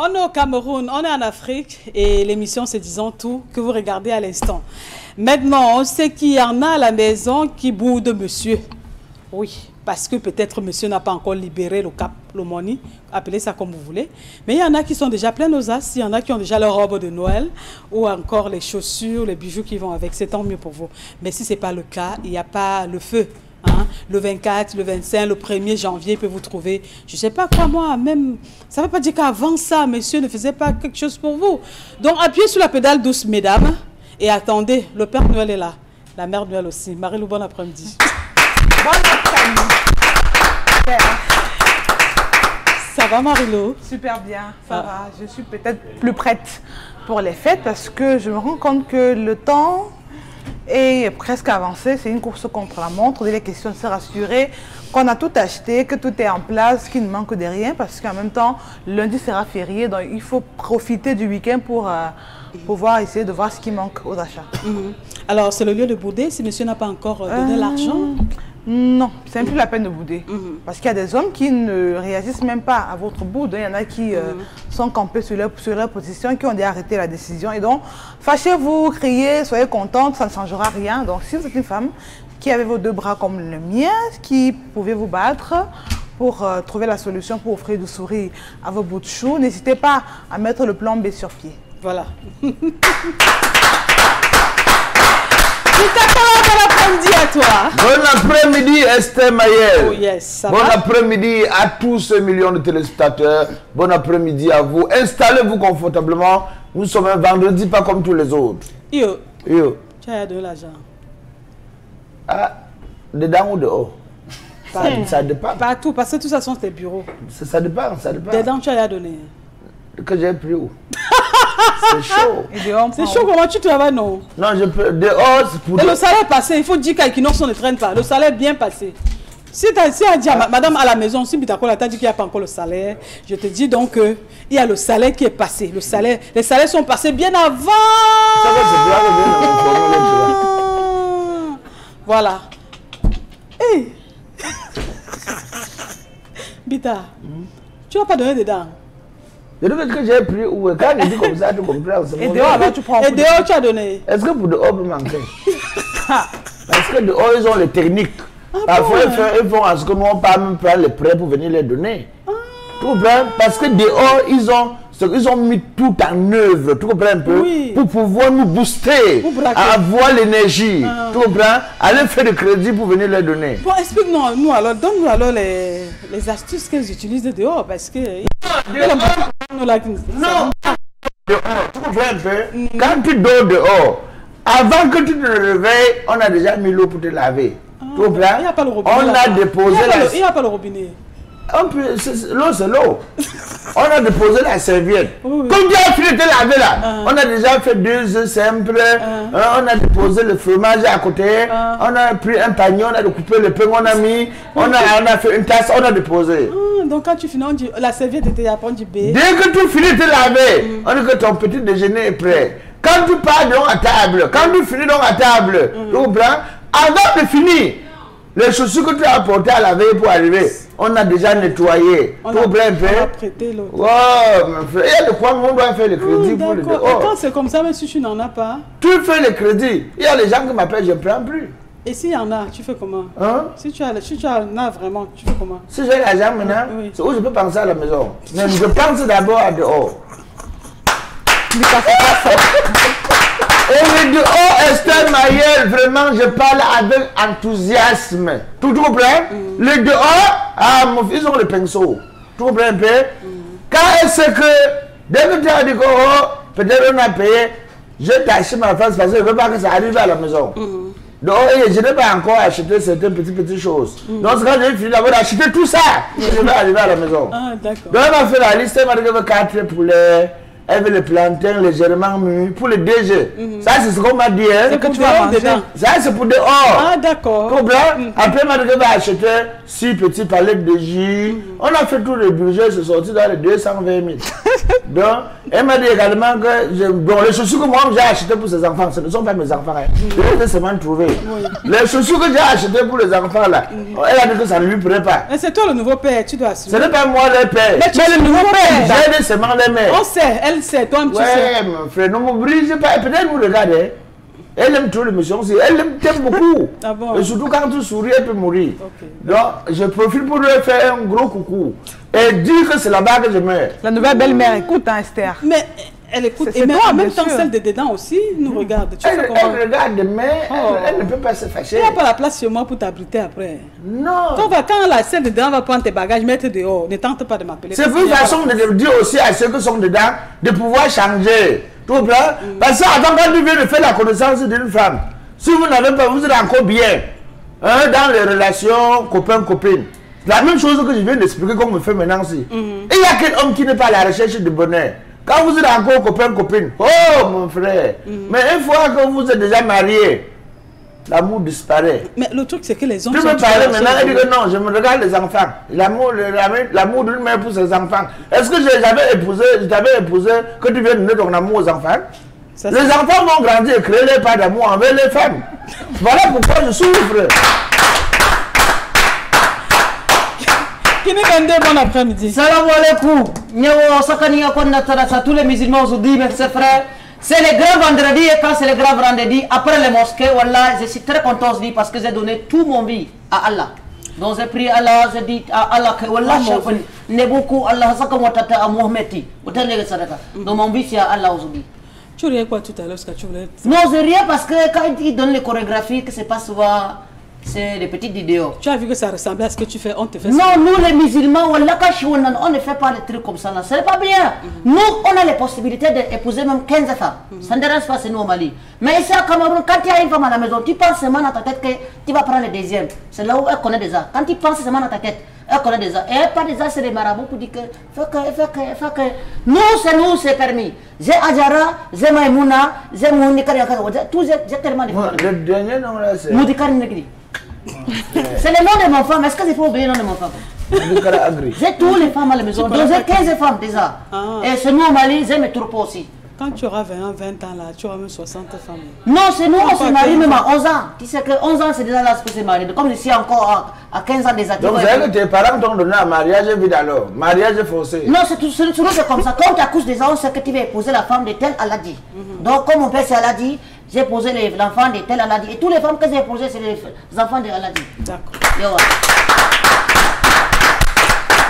On est au Cameroun, on est en Afrique et l'émission c'est Disons Tout que vous regardez à l'instant. Maintenant, on sait qu'il y en a à la maison qui boude monsieur. Oui, parce que peut-être monsieur n'a pas encore libéré le cap, le money, appelez ça comme vous voulez. Mais il y en a qui sont déjà pleins aux as, il y en a qui ont déjà leur robe de Noël ou encore les chaussures, les bijoux qui vont avec, c'est tant mieux pour vous. Mais si ce n'est pas le cas, il n'y a pas le feu. Hein? Le 24, le 25, le 1er janvier, il peut vous trouver, je ne sais pas quoi, moi, même, ça ne veut pas dire qu'avant ça, monsieur ne faisait pas quelque chose pour vous. Donc, appuyez sur la pédale douce, mesdames, et attendez, le Père Noël est là, la Mère Noël aussi. Marie-Lou, bon après-midi. Bon après-midi. Ça va, Marie-Lou? Super bien, ça va. Je suis peut-être plus prête pour les fêtes parce que je me rends compte que le temps est presque avancé. C'est une course contre la montre. Il est question de se rassurer qu'on a tout acheté, que tout est en place, qu'il ne manque de rien parce qu'en même temps, lundi sera férié. Donc, il faut profiter du week-end pour pouvoir essayer de voir ce qui manque aux achats. Alors, c'est le lieu de bouder si monsieur n'a pas encore donné l'argent? Non, c'est même plus la peine de bouder. Parce qu'il y a des hommes qui ne réagissent même pas à votre boud. Il y en a qui sont campés sur leur position, qui ont déjà arrêté la décision. Et donc, fâchez-vous, criez, soyez contente, ça ne changera rien. Donc, si vous êtes une femme qui avait vos deux bras comme le mien, qui pouvait vous battre pour trouver la solution pour offrir du sourire à vos bouts de chou, n'hésitez pas à mettre le plan B sur pied. Voilà. Bon après-midi à toi. Bon après-midi Esther Mayel. Oh yes, ça bon après-midi à tous ces millions de téléspectateurs. Bon après-midi à vous. Installez-vous confortablement. Nous sommes un vendredi, pas comme tous les autres. Yo. Yo. Tu as donné l'argent. Ah, dedans ou dehors? Ça dépend. Partout, parce que tout ça sont tes bureaux. Ça dépend, ça dépend. Dedans, tu as donné. Que j'ai pris où? C'est chaud. C'est chaud, comment tu travailles, non? Non, je peux. Dehors, c'est pour. Et le salaire passé, il faut dire qu'Equinox ne traîne pas. Le salaire bien passé. Si tu as dit à madame à la maison, si Bitakola t'a dit qu'il n'y a pas encore le salaire, je te dis donc qu'il y a le salaire qui est passé. Le salaire, les salaires sont passés bien avant. Ça va, c'est bien. Voilà. Hey. Bita, tu n'as pas donné dedans? Je dis que j'ai pris où? Quand il dit comme ça, tu comprends. Et dehors, alors tu prends. Et dehors, tu as donné. Est-ce que pour dehors, peut manquer? Parce que dehors, ils ont les techniques. Parfois, ils font à ce que nous, on pas même prendre les prêts pour venir les donner. Tu comprends? Parce que dehors, ils ont mis tout en œuvre, tu comprends un peu? Oui. Pour pouvoir nous booster, avoir l'énergie. Tu comprends? Aller faire le crédit pour venir les donner. Bon, explique-nous alors, donne-nous alors les astuces qu'ils utilisent dehors, parce que... Non, dehors, tu comprends un peu? Quand tu dors dehors, avant que tu te réveilles, on a déjà mis l'eau pour te laver. Tu comprends? Il n'y a pas le robinet. On a déposé il n'y a pas le robinet. L'eau, c'est l'eau. On a déposé la serviette. Oui. Comme tu as fini de te laver là, on a déjà fait 2 œufs simples. On a déposé le fromage à côté. On a pris un panier, on a découpé le pain, on a mis. On a fait une tasse, on a déposé. Donc quand tu finis, on dit, la serviette était à prendre du B. Dès que tu finis de te laver, on dit que ton petit déjeuner est prêt. Quand tu pars donc à table, quand tu finis donc à table, tu comprends? Avant de finir, les chaussures que tu as apportées à laver pour arriver, on a déjà nettoyé. On a prêté l'autre. Oh, il y a de quoi on doit faire le crédit pour le dehors. Et quand c'est comme ça, même si tu n'en as pas. Tu fais le crédit. Il y a des gens qui m'appellent, je ne prends plus. Et s'il y en a, tu fais comment? Si tu en as vraiment, tu fais comment? Si j'ai l'argent maintenant, c'est où je peux penser à la maison. Mais je pense d'abord à dehors. Et le dehors, Esther Mayel, vraiment, je parle avec enthousiasme. Tu comprends? Le dehors, mon fils, ils ont le pinceau. Tu comprends un peu? Quand est-ce que, dès que tu as dit que, peut-être on a payé, je t'achète ma face parce que je ne veux pas que ça arrive à la maison. Donc, je n'ai pas encore acheté certaines petites choses. Donc, quand j'ai fini d'avoir acheté tout ça, je vais arriver à la maison. D'accord. Donc, elle m'a fait la liste, elle m'a dit que 4 poulets. Elle veut le plantain légèrement mûr pour le DG. Ça, c'est ce qu'on m'a dit. Hein? C'est que tu vas manger. Ça, c'est pour dehors. Ah, d'accord. Après, elle m'a dit qu'elle va acheter 6 petits palettes de jus. On a fait tout le budget, c'est sorti dans les 220 000. Donc, elle m'a dit également que bon, les chaussures que moi j'ai achetées pour ses enfants, ce ne sont pas mes enfants. Hein. Je vais seulement trouver. Les chaussures que j'ai achetées pour les enfants là, elle a dit que ça ne lui plaît pas. Mais c'est toi le nouveau père, tu dois assumer. Ce n'est pas moi le père. Mais tu es le nouveau père. J'ai dit seulement les mères. On sait, elle sait, toi tu sais. Ouais, mon frère, ne m'oblige pas. Peut-être vous regardez. Elle aime trop l'émission aussi. Elle t'aime beaucoup. Ah bon? Et surtout quand tu souris, elle peut mourir. Okay. Donc, je profite pour lui faire un gros coucou. Et dire que c'est là-bas que je meurs. La nouvelle belle-mère écoute, hein, Esther. Mais elle écoute. C'est Et mais toi, en même bien temps, sûr. celle de dedans aussi nous regarde. Tu Elle sais comment? regarde, mais elle ne peut pas se fâcher. Tu n'as pas la place chez moi pour t'abriter après. Non. Quand la celle de dedans va prendre tes bagages, mettre dehors, ne tente pas de m'appeler. C'est une façon de dire aussi à ceux qui sont dedans de pouvoir changer. Tu comprends? Parce que avant, quand tu viens de faire la connaissance d'une femme, si vous n'avez pas, vous êtes encore bien hein, dans les relations copain-copine. La même chose que je viens d'expliquer comme on me fait maintenant aussi. Et il n'y a qu'un homme qui n'est pas à la recherche de bonheur. Quand vous êtes encore copain-copine, oh mon frère, mais une fois que vous êtes déjà marié, l'amour disparaît. Mais le truc, c'est que les hommes. Tu me parler maintenant, elle dit que non, je me regarde les enfants. L'amour d'une mère pour ses enfants. Est-ce que je t'avais épousé que tu viens de donner ton amour aux enfants? Ça, les enfants vont grandir et créer les pas d'amour envers les femmes. Voilà pourquoi je souffre. Kini Bende, bon après-midi. Salam alaikum. Nyewo sakaniya konna tarasa tous les musulmans aujourd'hui, mes frères. C'est le grand vendredi et quand c'est le grand vendredi, après les mosquées, voilà, je suis très content aujourd'hui parce que j'ai donné tout mon vie à Allah. Donc j'ai prié Allah, j'ai dit à Allah que voilà, ne beaucoup Allah sakamotata à Mohamedi. Donc mon vie c'est à Allah aujourd'hui. Tu riais quoi tout à l'heure, ce que tu voulais? Non, je riais parce que quand ils donnent les chorégraphies, que c'est pas souvent, c'est des petites vidéos. Tu as vu que ça ressemblait à ce que tu fais, on te fait non, ça. nous les musulmans, on ne fait pas des trucs comme ça, ce n'est pas bien. Nous, on a les possibilités d'épouser même 15 femmes. Ça ne dérange pas, c'est nous au Mali. Mais ici à Cameroun, quand tu as une femme à la maison, tu penses seulement dans ta tête que tu vas prendre le deuxième. C'est là où elle connaît déjà. Quand tu penses seulement dans ta tête, elle connaît déjà. Et elle parle déjà, c'est des marabouts pour dire que fais que. Nous, c'est permis. J'ai Adjara, j'ai Maïmouna, j'ai Mounikari, tout, j'ai tellement de femmes. Le dernier nom là, c'est Moudikari Negri. C'est le nom de mon femme. Est-ce que c'est pas oublier le nom de mon femme? Moudikari Agri. J'ai toutes les femmes à la maison. Donc j'ai 15 femmes déjà. Et c'est nous au Mali, j'ai mes troupeaux aussi. Quand tu auras 20 ans là, tu auras même 60 femmes. Non, c'est nous, on se marie même à 11 ans. Tu sais que 11 ans, c'est déjà là que c'est marié. Comme ici encore à 15 ans des actifs. Donc c'est que tes parents t'ont donné un mariage vide alors, mariage forcé. Non, c'est comme ça. Quand tu accouches déjà, on sait que tu vas épouser la femme de tel Aladi. Donc comme mon père c'est Aladi, j'ai épousé l'enfant de tel Aladi. Et tous les femmes que j'ai épousées, c'est les enfants de Aladi. D'accord.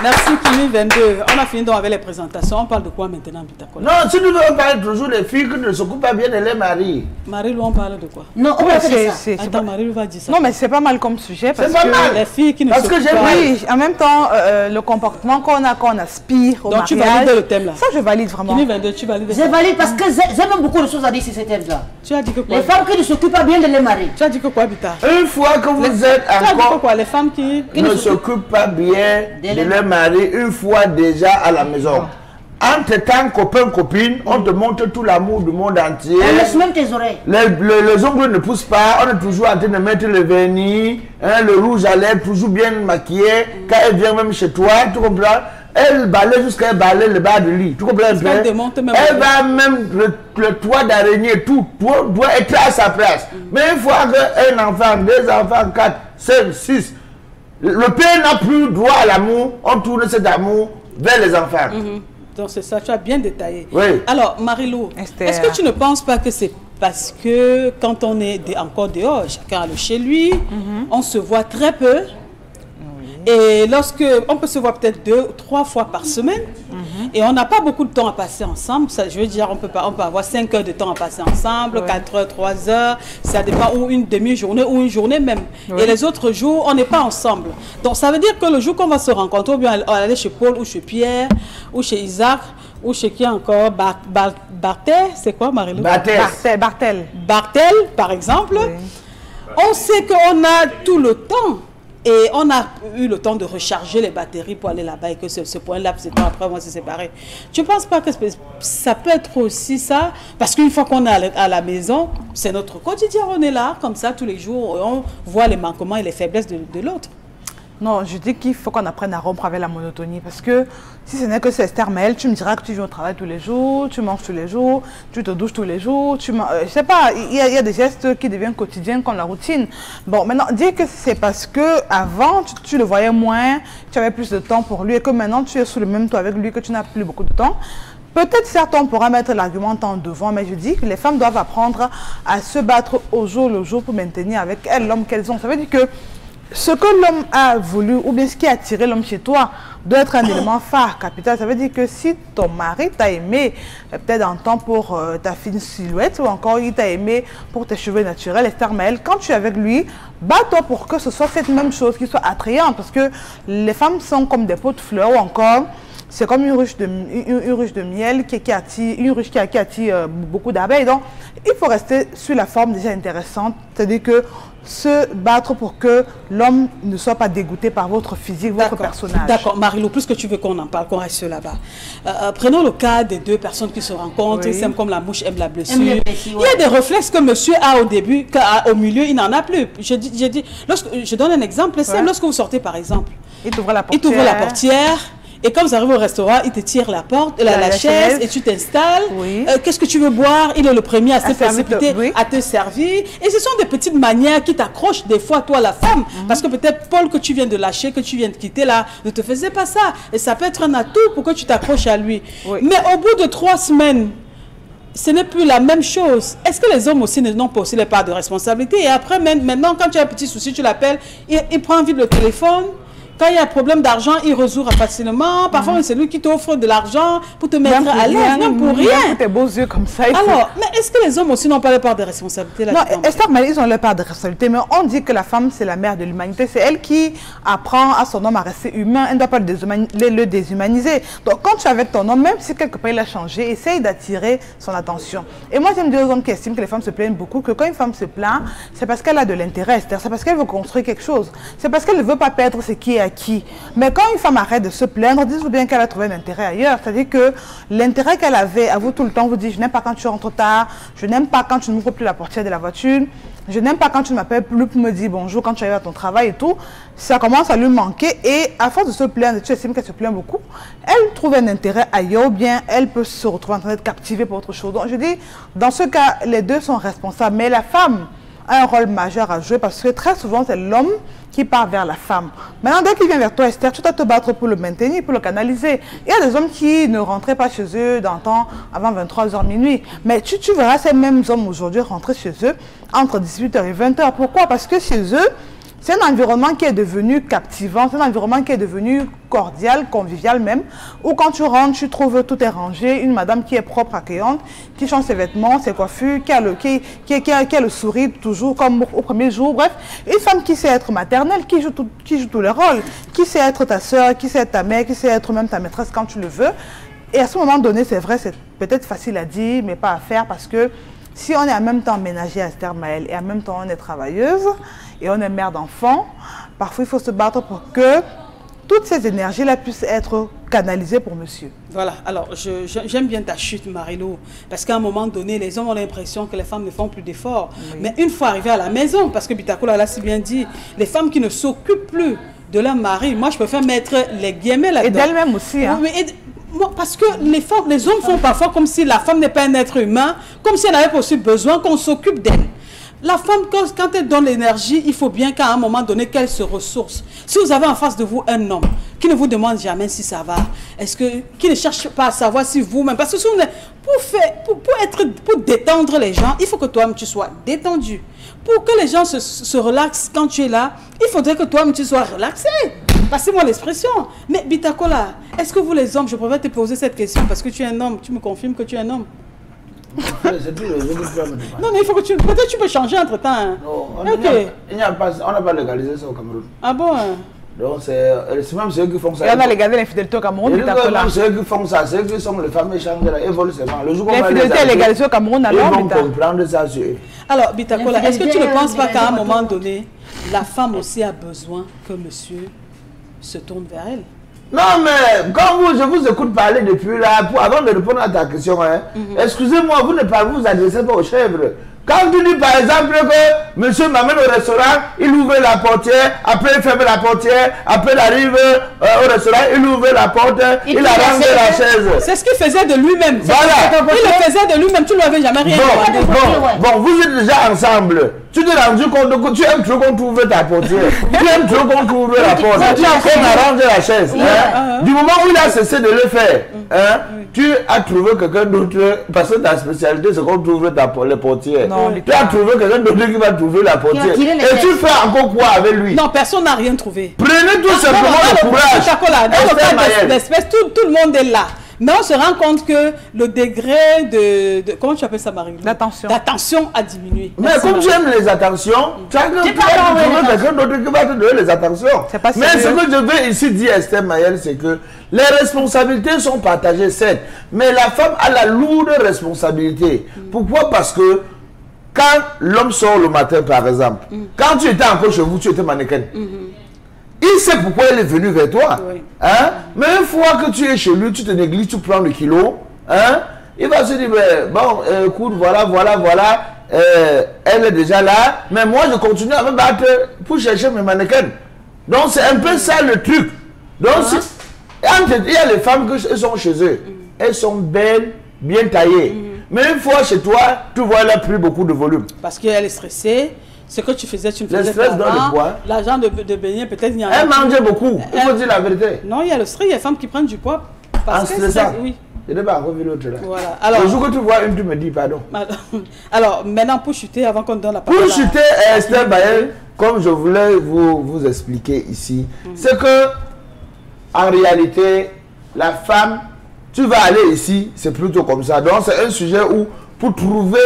Merci Kimi 22. On a fini donc avec les présentations. On parle de quoi maintenant, Bitakol? Non, si nous devons parler toujours des filles qui ne s'occupent pas bien de les maris. Marie-Lou, on parle de quoi? Non, on va faire ça. Attends, Marie-Lou va dire ça. Non, mais c'est pas mal comme sujet. C'est pas mal. Les filles qui ne Parce que s'occupent j'ai pas. Oui, en même temps, le comportement qu'on aspire au Donc mariage. tu valides le thème là? Ça, je valide vraiment. Kimi 22, tu valides Je ça? valide parce que j'ai même beaucoup de choses à dire sur ce thème-là. Tu as dit que quoi? Les femmes qui ne s'occupent pas bien de les maris. Tu as dit que quoi, Bita? Une fois que vous êtes Tu as dit que encore quoi? Les femmes qui ne s'occupent pas bien de leur mari, une fois déjà à la maison. Entre temps, copain, copine, on te montre tout l'amour du monde entier. On laisse même tes oreilles. Les ongles ne poussent pas, on est toujours en train de mettre le vernis, hein, le rouge à lèvres, toujours bien maquillé. Quand elle vient même chez toi, tu comprends? Elle balaye jusqu'à balayer le bas de lit. Tu comprends un peu? Elle va même le toit d'araignée, tout doit être à sa place. Mais une fois qu'un enfant, deux enfants, 4, 5, 6, le père n'a plus droit à l'amour, on tourne cet amour vers les enfants. Donc c'est ça, tu as bien détaillé. Oui. Alors, Marie-Lou, est-ce que tu ne penses pas que c'est parce que quand on est encore dehors, chacun a le chez lui, on se voit très peu. Et lorsque, on peut se voir peut-être 2 ou 3 fois par semaine, et on n'a pas beaucoup de temps à passer ensemble. Ça, je veux dire, on peut avoir 5 heures de temps à passer ensemble, 4 heures, 3 heures, ça dépend, ou une demi-journée, ou une journée même. Et les autres jours, on n'est pas ensemble. Donc ça veut dire que le jour qu'on va se rencontrer, ou bien on va aller chez Paul, ou chez Pierre, ou chez Isaac, ou chez qui encore, Barthel, c'est quoi Marie-Lou? Barthel, par exemple. On sait qu'on a tout le temps. Et on a eu le temps de recharger les batteries pour aller là-bas et que ce point-là, c'est toi, après, on va se séparer. Tu ne penses pas que ça peut être aussi ça? Parce qu'une fois qu'on est à la maison, c'est notre quotidien. On est là, comme ça, tous les jours, on voit les manquements et les faiblesses de l'autre. Non, je dis qu'il faut qu'on apprenne à rompre avec la monotonie. Parce que si ce n'est que c'est Esther Maël, tu me diras que tu viens au travail tous les jours, tu manges tous les jours, tu te douches tous les jours. Je sais pas, il y a des gestes qui deviennent quotidiens comme la routine. Bon, maintenant, dire que c'est parce que avant tu le voyais moins, tu avais plus de temps pour lui et que maintenant tu es sous le même toit avec lui, que tu n'as plus beaucoup de temps. Peut-être certains on pourra mettre l'argument en devant, mais je dis que les femmes doivent apprendre à se battre au jour le jour pour maintenir avec elles l'homme qu'elles ont. Ça veut dire que ce que l'homme a voulu, ou bien ce qui a attiré l'homme chez toi, doit être un élément phare, capital. Ça veut dire que si ton mari t'a aimé, peut-être un temps pour ta fine silhouette, ou encore il t'a aimé pour tes cheveux naturels, Esther Maël, quand tu es avec lui, bats-toi pour que ce soit cette même chose qui soit attrayante. Parce que les femmes sont comme des pots de fleurs, ou encore, c'est comme une ruche de miel qui attire beaucoup d'abeilles. Donc, il faut rester sur la forme déjà intéressante. C'est-à-dire que se battre pour que l'homme ne soit pas dégoûté par votre physique, votre personnage. D'accord, Marie-Lou, plus que tu veux qu'on en parle, qu'on reste là-bas. Prenons le cas des deux personnes qui se rencontrent, ils s'aiment comme la mouche aime la blessure. Il y a des réflexes que monsieur a au début, qu'au milieu, il n'en a plus. Je donne un exemple, lorsque vous sortez par exemple, il t'ouvre la portière. Et quand vous arrivez au restaurant, il te tire la porte, la chaise et tu t'installes. Qu'est-ce que tu veux boire? Il est le premier à se précipiter, à te servir. Et ce sont des petites manières qui t'accrochent des fois, toi, la femme. Parce que peut-être Paul que tu viens de lâcher, que tu viens de quitter là, ne te faisait pas ça. Et ça peut être un atout pour que tu t'accroches à lui. Mais au bout de 3 semaines, ce n'est plus la même chose. Est-ce que les hommes aussi n'ont pas aussi les parts de responsabilité? Et après, maintenant, quand tu as un petit souci, tu l'appelles, il prend vite le téléphone. Quand il y a un problème d'argent, il résout facilement. Parfois, c'est lui qui t'offre de l'argent pour te mettre à l'aise, même pour rien. Pour tes beaux yeux comme ça. Alors, mais est-ce que les hommes aussi n'ont pas la part de responsabilité là-dedans? Non, Esther Maël, ils ont la part de responsabilité, mais on dit que la femme, c'est la mère de l'humanité. C'est elle qui apprend à son homme à rester humain. Elle ne doit pas le déshumaniser. Donc, quand tu es avec ton homme, même si quelque part il a changé, essaye d'attirer son attention. Et moi, j'aime dire aux hommes qui estiment que les femmes se plaignent beaucoup, que quand une femme se plaint, c'est parce qu'elle a de l'intérêt, Esther. C'est parce qu'elle veut construire quelque chose. C'est parce qu'elle ne veut pas perdre ce qui est acquis. Mais quand une femme arrête de se plaindre, dites-vous bien qu'elle a trouvé un intérêt ailleurs. C'est-à-dire que l'intérêt qu'elle avait à vous tout le temps vous dit: je n'aime pas quand tu rentres tard, je n'aime pas quand tu n'ouvres plus la portière de la voiture, je n'aime pas quand tu ne m'appelles plus pour me dire bonjour quand tu arrives à ton travail et tout. Ça commence à lui manquer et à force de se plaindre, tu estimes qu'elle se plaint beaucoup, elle trouve un intérêt ailleurs ou bien elle peut se retrouver en train d'être captivée pour autre chose. Donc je dis, dans ce cas, les deux sont responsables, mais la femme a un rôle majeur à jouer parce que très souvent c'est l'homme qui part vers la femme. Maintenant, dès qu'il vient vers toi, Esther, tu dois te battre pour le maintenir, pour le canaliser. Il y a des hommes qui ne rentraient pas chez eux dans le temps avant 23h minuit. Mais tu verras ces mêmes hommes aujourd'hui rentrer chez eux entre 18h et 20h. Pourquoi? Parce que chez eux, c'est un environnement qui est devenu captivant, c'est un environnement qui est devenu cordial, convivial même, où quand tu rentres, tu trouves tout est rangé, une madame qui est propre, accueillante, qui change ses vêtements, ses coiffures, qui a le sourire toujours comme au premier jour, bref, une femme qui sait être maternelle, qui joue tous les rôles, qui sait être ta soeur, qui sait être ta mère, qui sait être même ta maîtresse quand tu le veux. Et à ce moment donné, c'est vrai, c'est peut-être facile à dire, mais pas à faire, parce que si on est en même temps ménagère à Esther Maël et en même temps on est travailleuse et on est mère d'enfants, parfois il faut se battre pour que toutes ces énergies-là puissent être canalisées pour monsieur. Voilà, alors j'aime bien ta chute, Marie-Lou, parce qu'à un moment donné, les hommes ont l'impression que les femmes ne font plus d'efforts. Oui. Mais une fois arrivées à la maison, parce que Bitakola l'a si bien dit, les femmes qui ne s'occupent plus de leur mari, moi je préfère mettre les guillemets là-dedans. Et d'elles-mêmes aussi. Hein. Oui, parce que les hommes font parfois comme si la femme n'est pas un être humain, comme si elle avait aussi besoin qu'on s'occupe d'elle. La femme, quand elle donne l'énergie, il faut bien qu'à un moment donné, qu'elle se ressource. Si vous avez en face de vous un homme qui ne vous demande jamais si ça va, qui ne cherche pas à savoir si vous-même, parce que pour détendre les gens, il faut que toi-même tu sois détendu. Pour que les gens se relaxent quand tu es là, il faudrait que toi-même tu sois relaxé. Passez-moi l'expression. Mais Bitakola, est-ce que vous les hommes, je préfère te poser cette question parce que tu es un homme, tu me confirmes que tu es un homme? Non, mais il faut que peut-être tu peux changer entre temps. Hein. Non, on n'a pas légalisé ça au Cameroun. Ah bon? Donc c'est même ceux qui font ça. Et on a légalisé l'infidélité au Cameroun. Même ceux qui font ça, ceux qui sont les femmes méchantes de la évolution. L'infidélité est légalisée au Cameroun alors. Ils vont comprendre ça sur eux. Alors, Bitakola, est-ce que tu ne penses pas qu'à un moment donné, la femme aussi a besoin que monsieur se tourne vers elle? Non, mais quand je vous écoute parler depuis là, avant de répondre à ta question, hein, excusez-moi, vous ne vous adressez pas aux chèvres. Quand tu dis par exemple que monsieur m'amène au restaurant, il ouvre la portière, après il ferme la portière, après il arrive au restaurant, il ouvre la porte, il arrange la chaise. C'est ce qu'il faisait de lui-même. Voilà. Il le faisait de lui-même, tu ne lui avais jamais rien demandé. Bon, vous êtes déjà ensemble. Tu t'es rendu compte que tu aimes trop qu'on t'ouvre ta portière. Tu aimes trop qu'on t'ouvre la porte. Qu'on arrange la chaise. Du moment où il a cessé de le faire, tu as trouvé quelqu'un d'autre, parce que ta spécialité c'est qu'on t'ouvre les portières. Tu as trouvé quelqu'un d'autre qui va t'ouvrir la portière. Et tu fais encore quoi avec lui? Non, personne n'a rien trouvé. Prenez tout simplement le courage. Dans le cas d'espèce, tout le monde est là. Mais on se rend compte que le degré de comment tu appelles ça, Marie? L'attention a diminué. Mais comme tu aimes les attentions, tu as trouvé quelqu'un d'autre qui va te donner les attentions. Mais ce que je veux ici dire, Esther Mayel, c'est que les responsabilités sont partagées, certes. Mais la femme a la lourde responsabilité. Pourquoi? Parce que quand l'homme sort le matin, par exemple, quand tu étais encore chez vous, tu étais mannequin. Il sait pourquoi elle est venue vers toi. Oui. Hein? Mais une fois que tu es chez lui, tu te négliges, tu prends le kilo. Hein? Il va se dire, bon, écoute, voilà. Elle est déjà là. Mais moi, je continue à me battre pour chercher mes mannequins. Donc, c'est un peu ça le truc. Donc, il y a les femmes qui sont chez eux. Elles sont belles, bien taillées. Mais une fois chez toi, tu vois, elle a pris beaucoup de volume. Parce qu'elle est stressée. Ce que tu faisais, tu ne faisais pas. Le stress donne le poids. L'argent de baigner, peut-être il y en a. Elle mangeait beaucoup. Il faut dire la vérité. Non, il y a le stress. Il y a des femmes qui prennent du poids. Parce que c'est ça. Oui. Je n'ai pas revu l'autre là. Voilà. Alors, le jour que tu vois une, tu me dis pardon. Alors, maintenant, pour chuter, avant qu'on donne la parole. Pour chuter, Esther Mayel, comme je voulais vous expliquer ici, c'est que, en réalité, la femme, tu vas aller ici, c'est plutôt comme ça. Donc, c'est un sujet où, pour trouver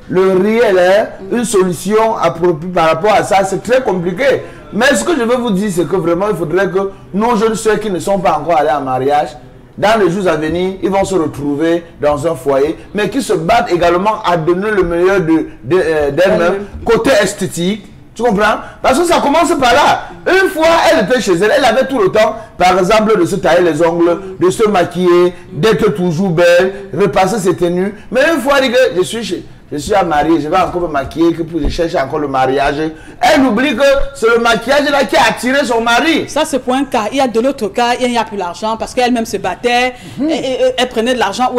le réel, une solution appropriée par rapport à ça, c'est très compliqué. Mais ce que je veux vous dire, c'est que vraiment, il faudrait que nos jeunes soeurs qui ne sont pas encore allés en mariage, dans les jours à venir, ils vont se retrouver dans un foyer, mais qui se battent également à donner le meilleur d'elles-mêmes, côté esthétique. Tu comprends? Parce que ça commence par là. Une fois, elle était chez elle, elle avait tout le temps, par exemple, de se tailler les ongles, de se maquiller, d'être toujours belle, repasser ses tenues. Mais une fois, elle dit que je suis à marier, je vais encore me maquiller, que je cherche encore le mariage. Elle oublie que c'est le maquillage là qui a attiré son mari. Ça, c'est pour un cas. Il y a de l'autre cas, il n'y a plus l'argent parce qu'elle-même se battait. Elle prenait de l'argent,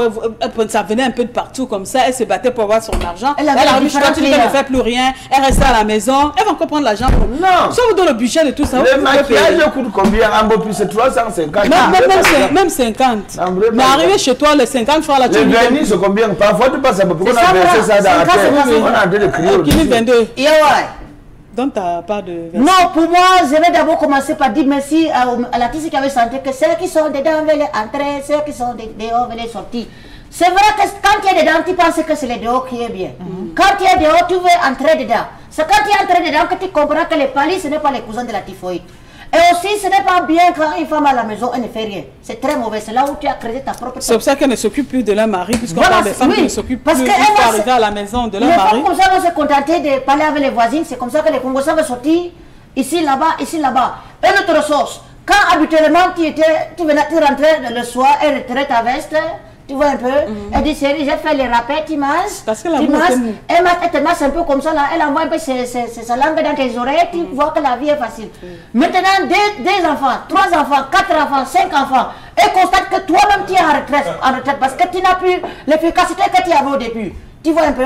ça venait un peu de partout comme ça. Elle se battait pour avoir son argent. Elle arrive chez toi, tu dis qu'elle ne fait plus rien. Elle reste à la maison. Elle va encore prendre l'argent. Non. Ça vous donne le budget de tout ça. Le maquillage coûte combien? En beau plus, c'est 350. Même 50. Mais arriver chez toi, les 50 francs là, tu le vernis, c'est combien? Parfois, tu passes un peu. Pourquoi on a versé ça dans la tête? On a en train de crier. Qui 22. Donc, t'as pas de... Non, pour moi, je vais d'abord commencer par dire merci à l'artiste qui avait senti que ceux qui sont dedans veulent entrer, ceux qui sont dehors veulent sortir. C'est vrai que quand tu es dedans, tu penses que c'est le dehors qui est bien. Quand tu es dehors, tu veux entrer dedans. C'est quand tu es entré dedans que tu comprends que les palis, ce n'est pas les cousins de la typhoïde. Et aussi, ce n'est pas bien quand une femme à la maison, elle ne fait rien. C'est très mauvais. C'est là où tu as créé ta propre... C'est pour ça qu'elle ne s'occupe plus de leur mari, puisqu'on parle des femmes qui ne s'occupent plus pour arriver à la maison de leur mari. Les femmes comme ça vont se contenter de parler avec les voisines. C'est comme ça que les Congolais vont sortir ici, là-bas, ici, là-bas. Et notre ressource, quand habituellement tu rentrais le soir, elle retirait ta veste, tu vois un peu, elle dit chérie, j'ai fait les rappels, tu masses. Parce que la elle te masse un peu comme ça, là, elle envoie un peu sa langue dans tes oreilles, tu vois que la vie est facile. Maintenant, deux enfants, 3 enfants, 4 enfants, 5 enfants, elle constate que toi-même tu es en retraite parce que tu n'as plus l'efficacité que tu avais au début. Tu vois un peu,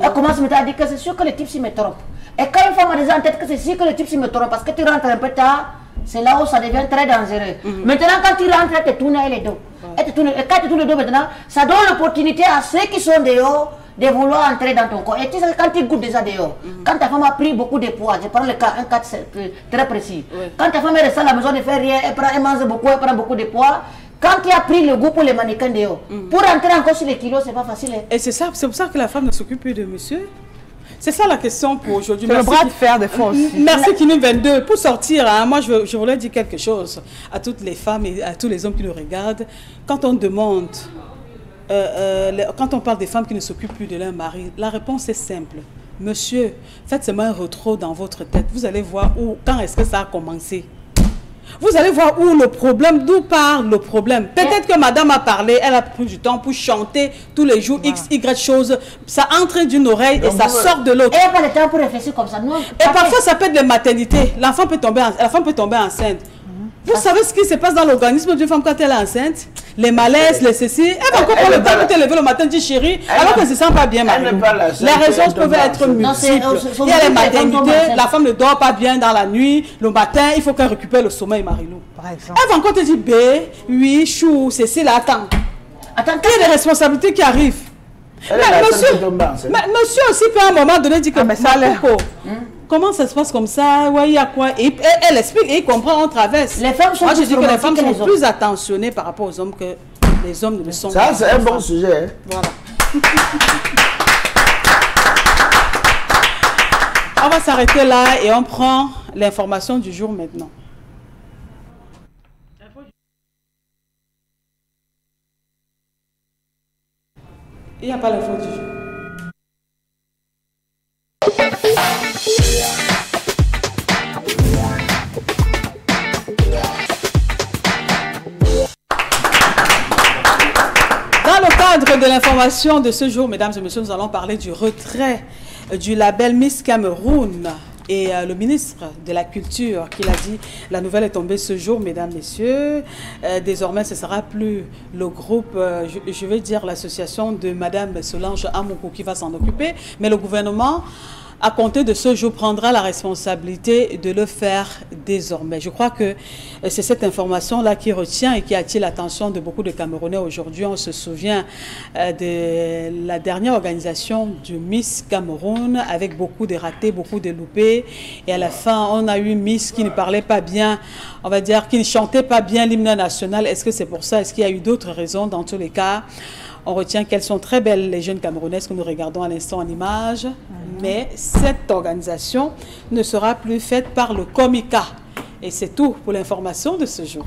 elle commence maintenant à dire que c'est sûr que le type s'y me trompe. Et quand une femme a déjà en tête que c'est sûr que le type s'y me trompe parce que tu rentres un peu tard, c'est là où ça devient très dangereux. Maintenant, quand tu rentres, elle te tourne les dos. Et quand tu tournes le dos maintenant, ça donne l'opportunité à ceux qui sont dehors de vouloir entrer dans ton corps. Et tu sais, quand tu goûtes déjà dehors, quand ta femme a pris beaucoup de poids, je prends un cas très précis. Quand ta femme est restée à la maison, elle ne fait rien, elle mange beaucoup, elle prend beaucoup de poids. Quand tu as pris le goût pour les mannequins dehors, pour entrer encore sur les kilos, c'est pas facile. Et c'est pour ça que la femme ne s'occupe plus de monsieur. C'est ça la question pour aujourd'hui. C'est le bras de fer des fois aussi. Merci Kinim 22. Pour sortir, hein, moi je voulais dire quelque chose à toutes les femmes et à tous les hommes qui nous regardent. Quand on demande, quand on parle des femmes qui ne s'occupent plus de leur mari, la réponse est simple. Monsieur, faites seulement un retro dans votre tête. Vous allez voir quand est-ce que ça a commencé. Vous allez voir où le problème, d'où part le problème. Peut-être que madame a parlé, elle a pris du temps pour chanter tous les jours X, Y choses. Ça entre d'une oreille et ça sort de l'autre. Et il n'y a pas le temps pour réfléchir comme ça. Non, et parfois, ça peut être les maternités. L'enfant peut tomber, la femme peut tomber enceinte. Vous savez ce qui se passe dans l'organisme d'une femme quand elle est enceinte? Les malaises, les ceci. Elle va encore prendre le temps pour te lever le matin, dire chérie, alors qu'elle ne se sent pas bien. Les raisons peuvent être multiples. Il y a les maternités, la femme ne dort pas bien dans la nuit. Le matin, il faut qu'elle récupère le sommeil, Marilou. Elle va encore te dire, B, oui, chou, c'est là, attends. Il y a des responsabilités qui arrivent. Monsieur aussi peut à un moment donné dire que comment ça se passe comme ça? Ouais, il y a quoi? Et elle explique et il comprend, on traverse. Les femmes sont Moi, je dis que les femmes sont plus attentionnées par rapport aux hommes que les hommes ne le sont pas. Ça, c'est un bon sujet. Hein? Voilà. On va s'arrêter là et on prend l'information du jour maintenant. Il n'y a pas l'info du jour. Dans le cadre de l'information de ce jour, mesdames et messieurs, nous allons parler du retrait du label Miss Cameroun. Et le ministre de la Culture qui l'a dit, la nouvelle est tombée ce jour, mesdames, messieurs. Désormais, ce ne sera plus le groupe, je vais dire l'association de madame Solange Amoukou qui va s'en occuper, mais le gouvernement, à compter de ce jour, prendra la responsabilité de le faire désormais. Je crois que c'est cette information-là qui retient et qui attire l'attention de beaucoup de Camerounais aujourd'hui. On se souvient de la dernière organisation du Miss Cameroun avec beaucoup de ratés, beaucoup de loupés. Et à la fin, on a eu Miss qui ne parlait pas bien, on va dire, qui ne chantait pas bien l'hymne national. Est-ce que c'est pour ça? Est-ce qu'il y a eu d'autres raisons? Dans tous les cas, on retient qu'elles sont très belles, les jeunes Camerounaises que nous regardons à l'instant en image. Mais cette organisation ne sera plus faite par le Comica. Et c'est tout pour l'information de ce jour.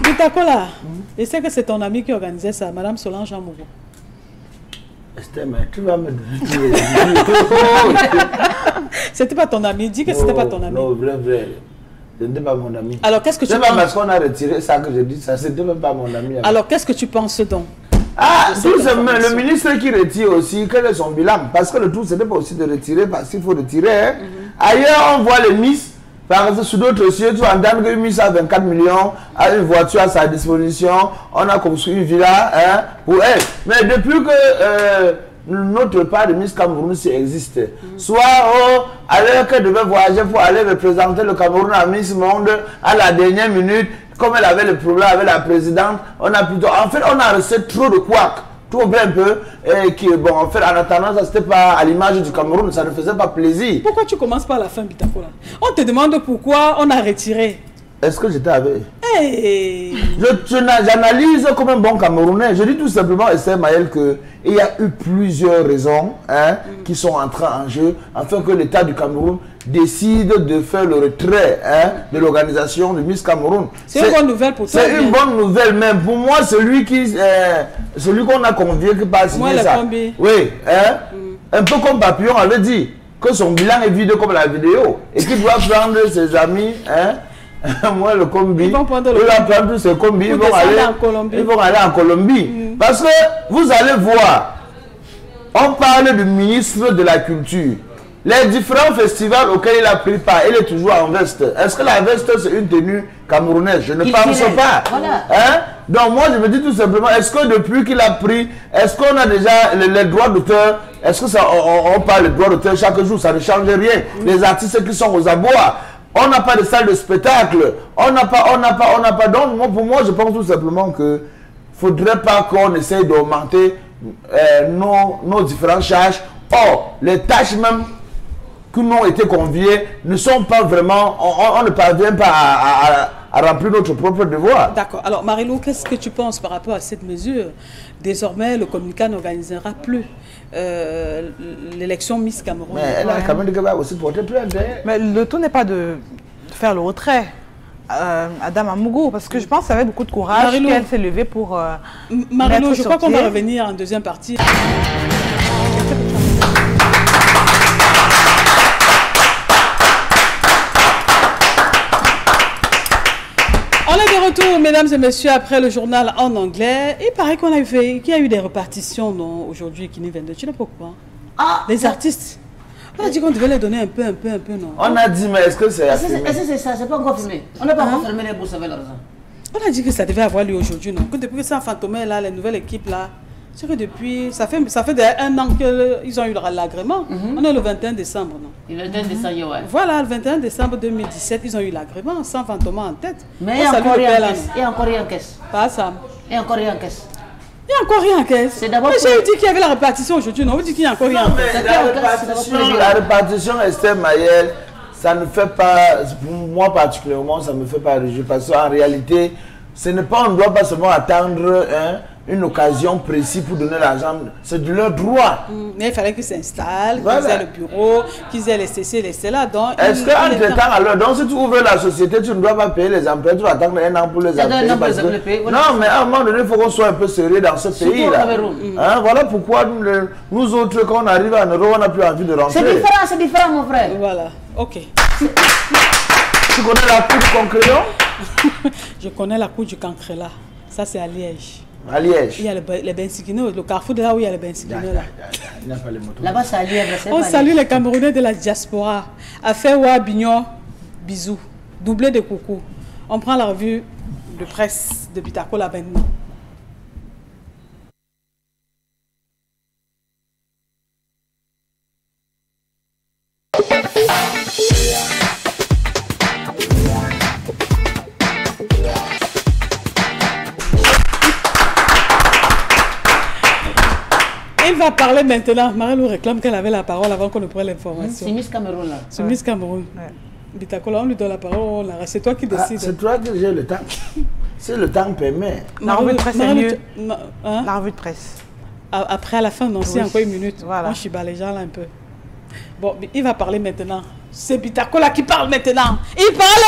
Bitakola, je sais que c'est ton ami qui organisait ça, Madame Solange Amoukou. Esther, mais tu vas me dire. C'était pas ton ami, dis que c'était pas ton ami. Non, vrai. Ce n'était pas mon ami. Alors qu'est-ce que tu penses? C'est pas parce qu'on a retiré ça que je dis ça, c'était même pas mon ami. Alors qu'est-ce que tu penses donc? Ah, tout simplement, le ministre qui retire aussi, quel est son bilan? Parce que le tout, ce n'est pas aussi de retirer, parce qu'il faut retirer. Hein. Ailleurs, on voit les Miss, par exemple, sur d'autres cieux, tu entends que Miss a 24 millions, a une voiture à sa disposition, on a construit une villa hein, pour elle. Mais depuis que notre part de Miss Cameroun existe, soit alors qu'elle devait voyager pour aller représenter le Cameroun à Miss Monde à la dernière minute, comme elle avait le problème avec la présidente, on a plutôt, en fait, on a reçu trop de couacs, trop bien un peu, et qui, bon, en fait, en attendant, ça c'était pas à l'image du Cameroun, ça ne faisait pas plaisir. Pourquoi tu commences par la fin, Bitakola? On te demande pourquoi on a retiré. Est-ce que j'étais avec? Hey. J'analyse comme un bon Camerounais. Je dis tout simplement, Esther Maël, qu'il y a eu plusieurs raisons hein, qui sont entrées en jeu afin que l'État du Cameroun décide de faire le retrait hein, de l'organisation de Miss Cameroun. C'est une bonne nouvelle pour toi. C'est une bonne nouvelle, mais pour moi, celui qu'on a convié qui passe signer ça. Oui, hein, un peu comme Papillon avait dit, que son bilan est vide comme la vidéo et qu'il doit prendre ses amis. Hein, moi le combi, ils vont prendre tous ces combis, ils vont aller en Colombie. Parce que vous allez voir, on parle du ministre de la Culture. Les différents festivals auxquels il a pris part, il est toujours en veste. Est-ce que la veste c'est une tenue camerounaise? Je ne pense pas. Voilà. Hein? Donc moi je me dis tout simplement, est-ce que depuis qu'il a pris, est-ce qu'on a déjà les droits d'auteur? Est-ce que ça, on parle de droits d'auteur chaque jour, ça ne change rien. Les artistes qui sont aux abois. On n'a pas de salle de spectacle, on n'a pas. Donc, moi, pour moi, je pense tout simplement que ne faudrait pas qu'on essaye d'augmenter nos différentes charges. Or, les tâches même qui nous ont été conviées ne sont pas vraiment, on ne parvient pas à remplir notre propre devoir. D'accord. Alors, Marilou, qu'est-ce que tu penses par rapport à cette mesure? Désormais, le Comica n'organisera plus l'élection Miss Cameroun. Mais elle a quand même dit qu'elle va aussi porter plainte. Mais le tout n'est pas de faire le retrait à Dame Amoukou, parce que je pense qu'avec beaucoup de courage qu'elle s'est levée pour Marilou, je crois qu'on va revenir en deuxième partie. retour, mesdames et messieurs, après le journal en anglais. Il paraît qu'il y a eu des répartitions aujourd'hui qui nous viennent de Chine. Pourquoi? Les artistes. On a dit qu'on devait les donner un peu, non? On a dit, mais est-ce que c'est assumé? Est-ce que c'est ça? C'est pas encore filmé. On n'a pas encore fermé les bourses avec l'argent. On a dit que ça devait avoir lieu aujourd'hui, non? Que depuis que ça a fantomé, là, les nouvelles équipes, là, c'est que depuis, ça fait 1 an qu'ils ont eu l'agrément. On est le 21 décembre, non? Le 21 décembre, ouais. Voilà, le 21 décembre 2017, ils ont eu l'agrément, sans fantôme en tête. Mais il y a encore rien en caisse. Pas ça. Il y a encore rien en caisse. Il y a encore rien en caisse. C'est d'abord. Mais j'ai dit qu'il y avait la répartition aujourd'hui, non? Vous dites qu'il y a encore rien en caisse. La répartition, Esther Mayel, ça ne fait pas, pour moi particulièrement, ça ne me fait pas réjouir. Parce qu'en réalité, ce n'est pas, on ne doit pas seulement attendre une occasion précise pour donner l'argent. C'est de leur droit. Mais il fallait qu'ils s'installent, qu'ils aient le bureau, qu'ils aient les CC, les CELA. Est-ce qu'entre-temps, alors, donc si tu ouvres la société, tu ne dois pas payer les employés, tu vas attendre 1 an pour les employer. Non, mais à un moment donné, il faut qu'on soit un peu sérieux dans ce pays-là. Voilà pourquoi nous autres, quand on arrive en Europe, on n'a plus envie de rentrer. C'est différent, mon frère. Voilà, ok. Tu connais la cour du Concréon? Je connais la cour du Cancrela. Ça, c'est à Liège. À Liège. Il y a les Bensiquino, le carrefour de là où il y a les Bensiquino. Là-bas, c'est à Liège. On salue les Camerounais de la diaspora. Afewa, Bignon, bisous. Doublé de coucou. On prend la revue de presse de Bitakola maintenant. Il va parler maintenant. Marie nous réclame qu'elle avait la parole avant qu'on ne prenne l'information. C'est Miss Cameroun là. C'est Miss Cameroun. Bitakola, on lui donne la parole. C'est toi qui décides. C'est toi que j'ai le temps. Si le temps permet. La revue de presse est mieux. La revue de presse. Après, à la fin, non, c'est encore 1 minute. Voilà. On chiba les gens là un peu. Bon, il va parler maintenant. C'est Bitakola qui parle maintenant. Il parle.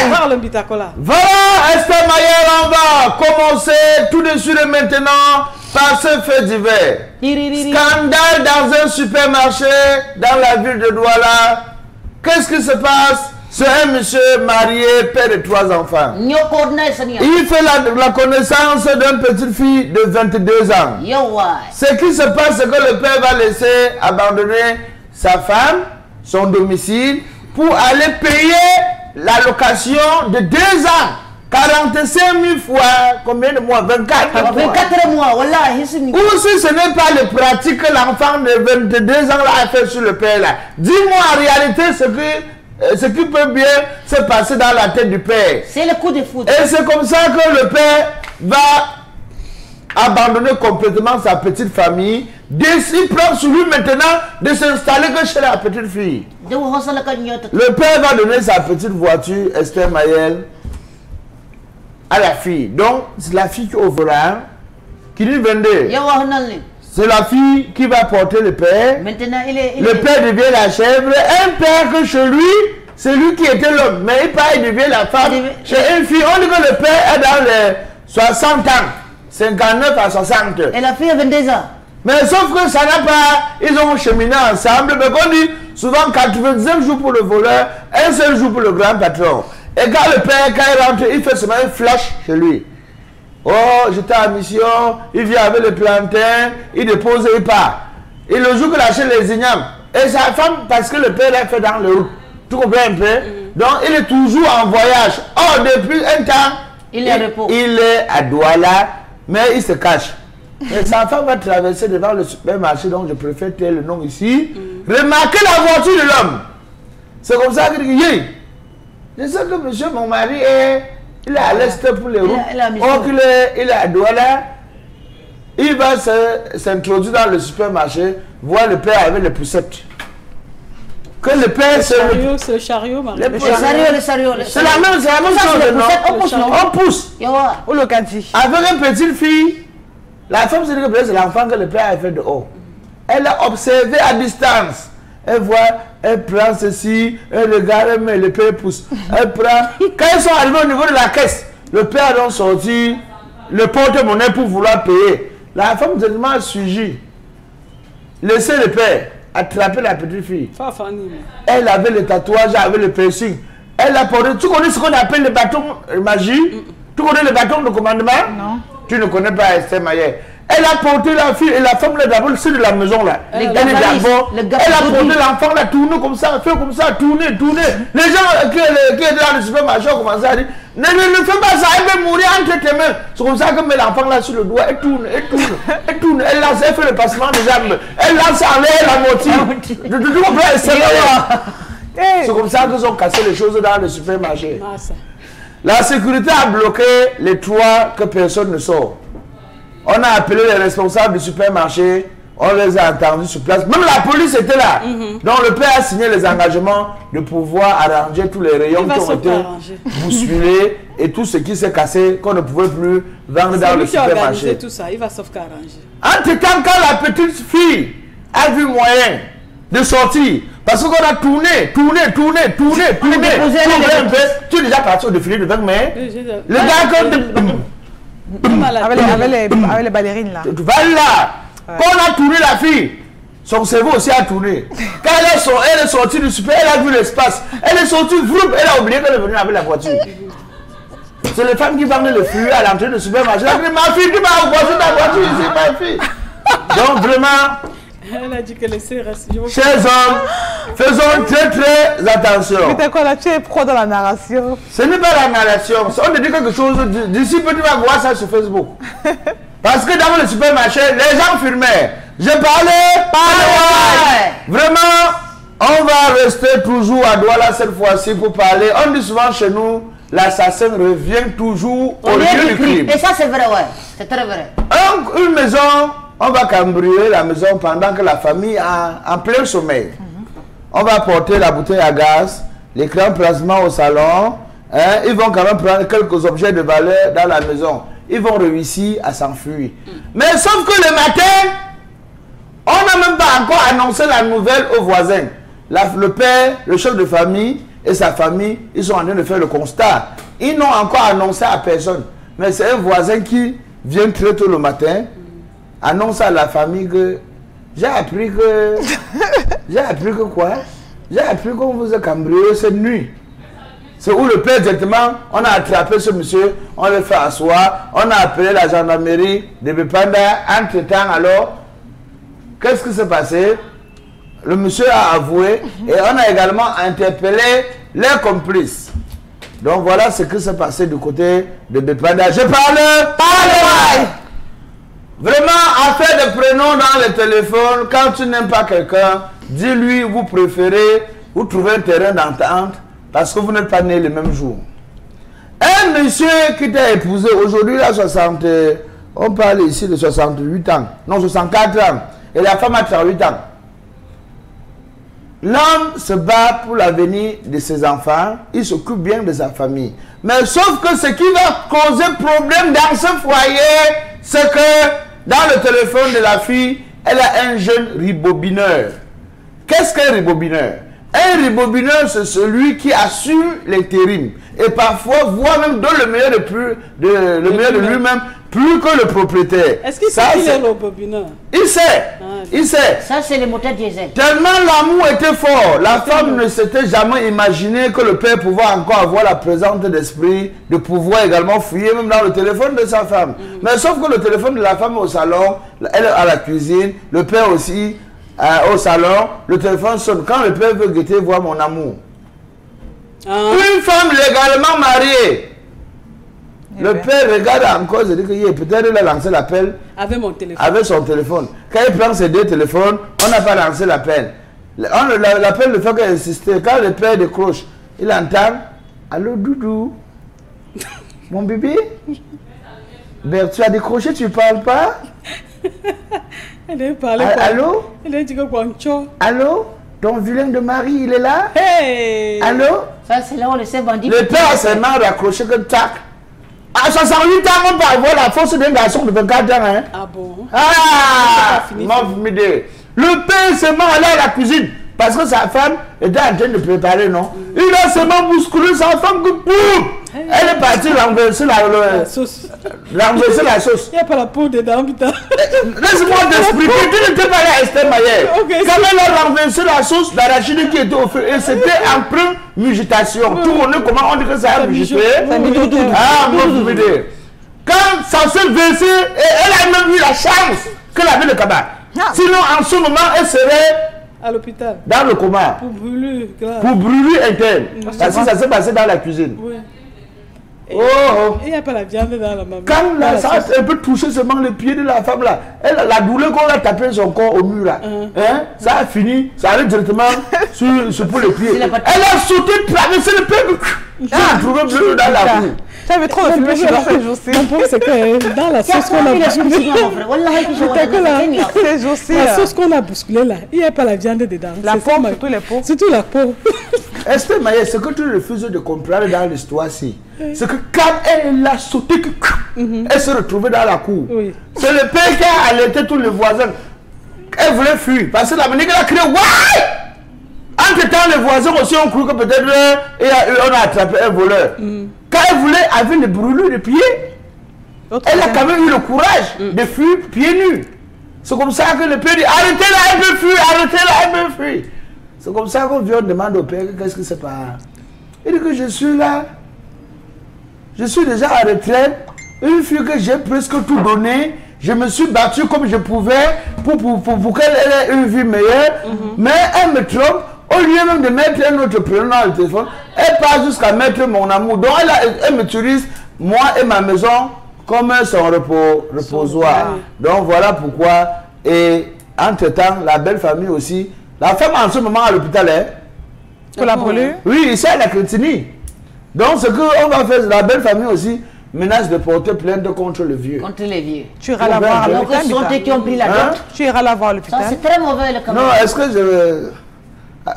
Il parle Bitakola. Voilà, Esther Mayel, on va commencer tout de suite et maintenant par ce fait divers. Scandale dans un supermarché dans la ville de Douala. Qu'est-ce qui se passe? C'est un monsieur marié, père de 3 enfants. Il fait la connaissance d'une petite fille de 22 ans. Ce qui se passe, c'est que le père va laisser abandonner sa femme, son domicile, pour aller payer la location de 2 ans. 45 000 fois, combien de mois? 24 mois. 24 mois, voilà. Ou si ce n'est pas le pratique que l'enfant de 22 ans là a fait sur le père là. Dis-moi en réalité ce qui peut bien se passer dans la tête du père. C'est le coup de foudre. Et c'est comme ça que le père va abandonner complètement sa petite famille. Il prend sur lui maintenant de s'installer que chez la petite fille. Le père va donner sa petite voiture, Esther Mayel, à la fille. Donc, c'est la fille qui est au volant, qui lui vendait. C'est la fille qui va porter le père. Maintenant, le père devient la chèvre. Un père que chez lui, c'est lui qui était l'homme. Mais il devient la femme. Chez une fille, on dit que le père est dans les 60 ans. 59 à 60. Et la fille a 22 ans. Mais sauf que ça n'a pas... Ils ont cheminé ensemble. Mais on dit souvent 99 jours pour le voleur, 1 seul jour pour le grand patron. Et quand le père, quand il rentre, il fait seulement un flash chez lui. Oh, j'étais en mission, il vient avec le plantain, il dépose et il part. Et le jour qu'il achète les ignames, et sa femme, parce que le père l'a fait dans le route, tu comprends un peu? Donc il est toujours en voyage. Oh, depuis un temps, il est à Douala, mais il se cache. Et sa femme va traverser devant le supermarché, donc je préfère taire le nom ici. Remarquez la voiture de l'homme. C'est comme ça qu'il dit, je sais que monsieur, mon mari il est à l'est pour les routes. Or qu'il il est à Douala. Il va s'introduire dans le supermarché, voir le père avec les poussettes. Que le père c'est le chariot, Marie. Le chariot. C'est la même chose, non? On pousse. Ou le canti. Avec une petite fille, la femme se dit que c'est l'enfant que le père a fait de haut. Elle a observé à distance. Elle voit, elle prend ceci, elle regarde, elle met le père pousse. Elle prend. Quand ils sont arrivés au niveau de la caisse, le père a sorti le porte-monnaie pour vouloir payer. La femme directement a suivi. Laissez le père attraper la petite fille. Elle avait le tatouage, elle avait le piercing. Elle a porté. Tu connais ce qu'on appelle le bâton magie? Tu connais le bâton de commandement? Non. Tu ne connais pas Esther Maillet. Elle a porté la fille et la femme là d'abord, c'est de la maison là. Elle est d'abord. Elle a porté l'enfant là, tourner comme ça, fait comme ça, tourner. Les gens qui étaient dans le supermarché ont commencé à dire ne fais pas ça, elle va mourir entre tes mains. C'est comme ça qu'elle met l'enfant là sur le doigt, elle tourne. Elle lance, elle fait le passement des jambes. Elle lance en l'air la moitié. Tu comprends? C'est comme ça qu'ils ont cassé les choses dans le supermarché. La sécurité a bloqué les toits que personne ne sort. On a appelé les responsables du supermarché, on les a entendus sur place. Même la police était là. Donc le père a signé les engagements de pouvoir arranger tous les rayons qui ont été bousculés et tout ce qui s'est cassé qu'on ne pouvait plus vendre dans le supermarché. Tout ça, il va sauf qu'arranger. Entre-temps, quand la petite fille a vu moyen de sortir, parce qu'on a tourné. Tu es déjà parti au défilé de 20 mai. Le gars avec les ballerines là. Voilà. Quand on a tourné la fille, son cerveau aussi a tourné. Quand elle est sortie du super, elle a vu l'espace. Elle est sortie, elle a oublié qu'elle est venue avec la voiture. C'est les femmes qui vendent le fruit à l'entrée du supermarché. Elle a dit, ma fille, tu m'as empoisonné ta voiture ici, ma fille. Donc vraiment, elle a dit que laissez rester. Chers hommes, faisons très attention. Mais quoi là, tu es pro dans la narration. Ce n'est pas la narration. On te dit quelque chose, d'ici peu tu vas voir ça sur Facebook. Parce que dans le supermarché, les gens filmaient. Je parlais. Vraiment, on va rester toujours à Douala cette fois-ci pour parler. On dit souvent chez nous, l'assassin revient toujours au lieu du crime. Et ça c'est vrai, ouais. C'est très vrai. Une maison, on va cambrioler la maison pendant que la famille est en plein sommeil. On va porter la bouteille à gaz, les grands placements au salon. Ils vont quand même prendre quelques objets de valeur dans la maison. Ils vont réussir à s'enfuir. Mais sauf que le matin, on n'a même pas encore annoncé la nouvelle aux voisins. Le père, le chef de famille et sa famille, ils sont en train de faire le constat. Ils n'ont encore annoncé à personne. Mais c'est un voisin qui vient très tôt le matin, annonce à la famille que j'ai appris que... J'ai appris que quoi? J'ai appris qu'on vous a cambriolé cette nuit. C'est où le père directement, on a attrapé ce monsieur, on le fait asseoir, on a appelé la gendarmerie de Bepanda. Entre-temps alors, qu'est-ce qui s'est passé? Le monsieur a avoué et on a également interpellé les complices. Donc voilà ce qui s'est passé du côté de Bepanda. Je parle. Vraiment, affaire de prénom dans le téléphone, quand tu n'aimes pas quelqu'un, dis-lui, vous préférez, vous trouvez un terrain d'entente parce que vous n'êtes pas nés le même jour. Un monsieur qui t'a épousé aujourd'hui, il a 60, on parle ici de 68 ans, non 64 ans, et la femme a 38 ans. L'homme se bat pour l'avenir de ses enfants, il s'occupe bien de sa famille. Mais sauf que ce qui va causer problème dans ce foyer, c'est que dans le téléphone de la fille, elle a un jeune ribobineur. Qu'est-ce qu'un ribobineur? Un ribobineur, c'est celui qui assure l'intérim. Et parfois, voire même donne le meilleur de lui-même, plus que le propriétaire. Est-ce qu'il sait qu'il est ribobineur? Il sait. Il sait. Ça, c'est le moteur diesel. Tellement l'amour était fort, la femme ne s'était jamais imaginé que le père pouvait encore avoir la présence d'esprit, de pouvoir également fouiller même dans le téléphone de sa femme. Mais sauf que le téléphone de la femme est au salon, elle est à la cuisine, le père aussi au salon, le téléphone sonne. Quand le père veut guetter, voir mon amour. Une femme légalement mariée. Le père regarde encore, il dit que peut-être il a lancé l'appel avec son téléphone. Quand il prend ses deux téléphones, on n'a pas lancé l'appel. L'appel ne fait qu'insister. Quand le père décroche, il entend « Allô, Doudou? Mon bébé? Ben, tu as décroché, tu ne parles pas? Elle a parlé. Allô? Elle a dit que Guancho. Allô? Ton vilain de mari, il est là? Hey! Allô? Ça, c'est là où on le sait bandit. Le père s'est mal raccroché que tac. À 68 ans, on peut avoir la force d'un garçon de 24 ans. Hein? Ah bon? Ah! Le père s'est mal allé à la cuisine parce que sa femme était en train de préparer, non? Il a seulement bousculé sa femme que boum! Elle est partie renverser la sauce. Renverser la sauce. Il n'y a pas la peau dedans, putain. Laisse-moi t'expliquer, tu n'étais pas là à Esther Mayer. Okay, quand elle a renversé la sauce d'arachide qui était au feu, et c'était en prémugitation. Tout le monde, comment on dit que ça a mugité? Ah, mon idée. Quand ça s'est versé, elle a même eu la chance qu'elle avait le cabas. Sinon, en ce moment, elle serait à l'hôpital. Dans le coma. Pour brûlure, grave. Pour brûlure interne. Parce que ça s'est passé dans la cuisine. Oui. Et il n'y a pas la viande dans la maman. Quand ça elle peut toucher seulement les pieds de la femme là, la douleur qu'on a tapé son corps au mur là, ça a fini, ça arrive directement sur pour les pieds. Elle a sauté, traversé le pied, elle a trouvé bleu dans la cour. J'avais trop de films sur ces jours-ci. Mon pauvre, c'est que dans la sauce qu'on a bousculée, la sauce qu'on a bousculée là, il n'y a pas la viande dedans. La peau, surtout les peaux. Surtout la peau. Esther Mayer, ce que tu refuses de comprendre dans l'histoire-ci, c'est que quand elle a sauté, elle s'est retrouvée dans la cour. Oui. C'est le père qui a alerté tous les voisins. Elle voulait fuir parce que la manière qu'elle a crié, ouais! Entre-temps, les voisins aussi ont cru que peut-être on a attrapé un voleur. Quand elle voulait, avec les brûlures de pieds, elle a quand même eu le courage de fuir pieds nus. C'est comme ça que le père dit, arrêtez-la, elle veut fuir, arrêtez-la, elle veut fuir. C'est comme ça qu'on vient, on demande au père, qu'est-ce que c'est pas. Il dit que je suis là, je suis déjà en retraite, une fille que j'ai presque tout donné, je me suis battu comme je pouvais pour qu'elle ait une vie meilleure, mais elle me trompe. Au lieu même de mettre un autre prénom dans le téléphone, elle part jusqu'à mettre mon amour. Donc elle m'utilise, moi et ma maison, comme son reposoir. Donc voilà pourquoi. Et entre-temps, la belle famille aussi. La femme en ce moment à l'hôpital est. Pour la brûlure? Oui, ici à la Crétini. Donc ce qu'on va faire, la belle famille aussi menace de porter plainte contre le vieux. Contre les vieux. Tu iras la voir à l'hôpital. Ce sont eux qui ont pris la dette. Tu iras la voir à l'hôpital. C'est très mauvais le camarade. Non, est-ce que je...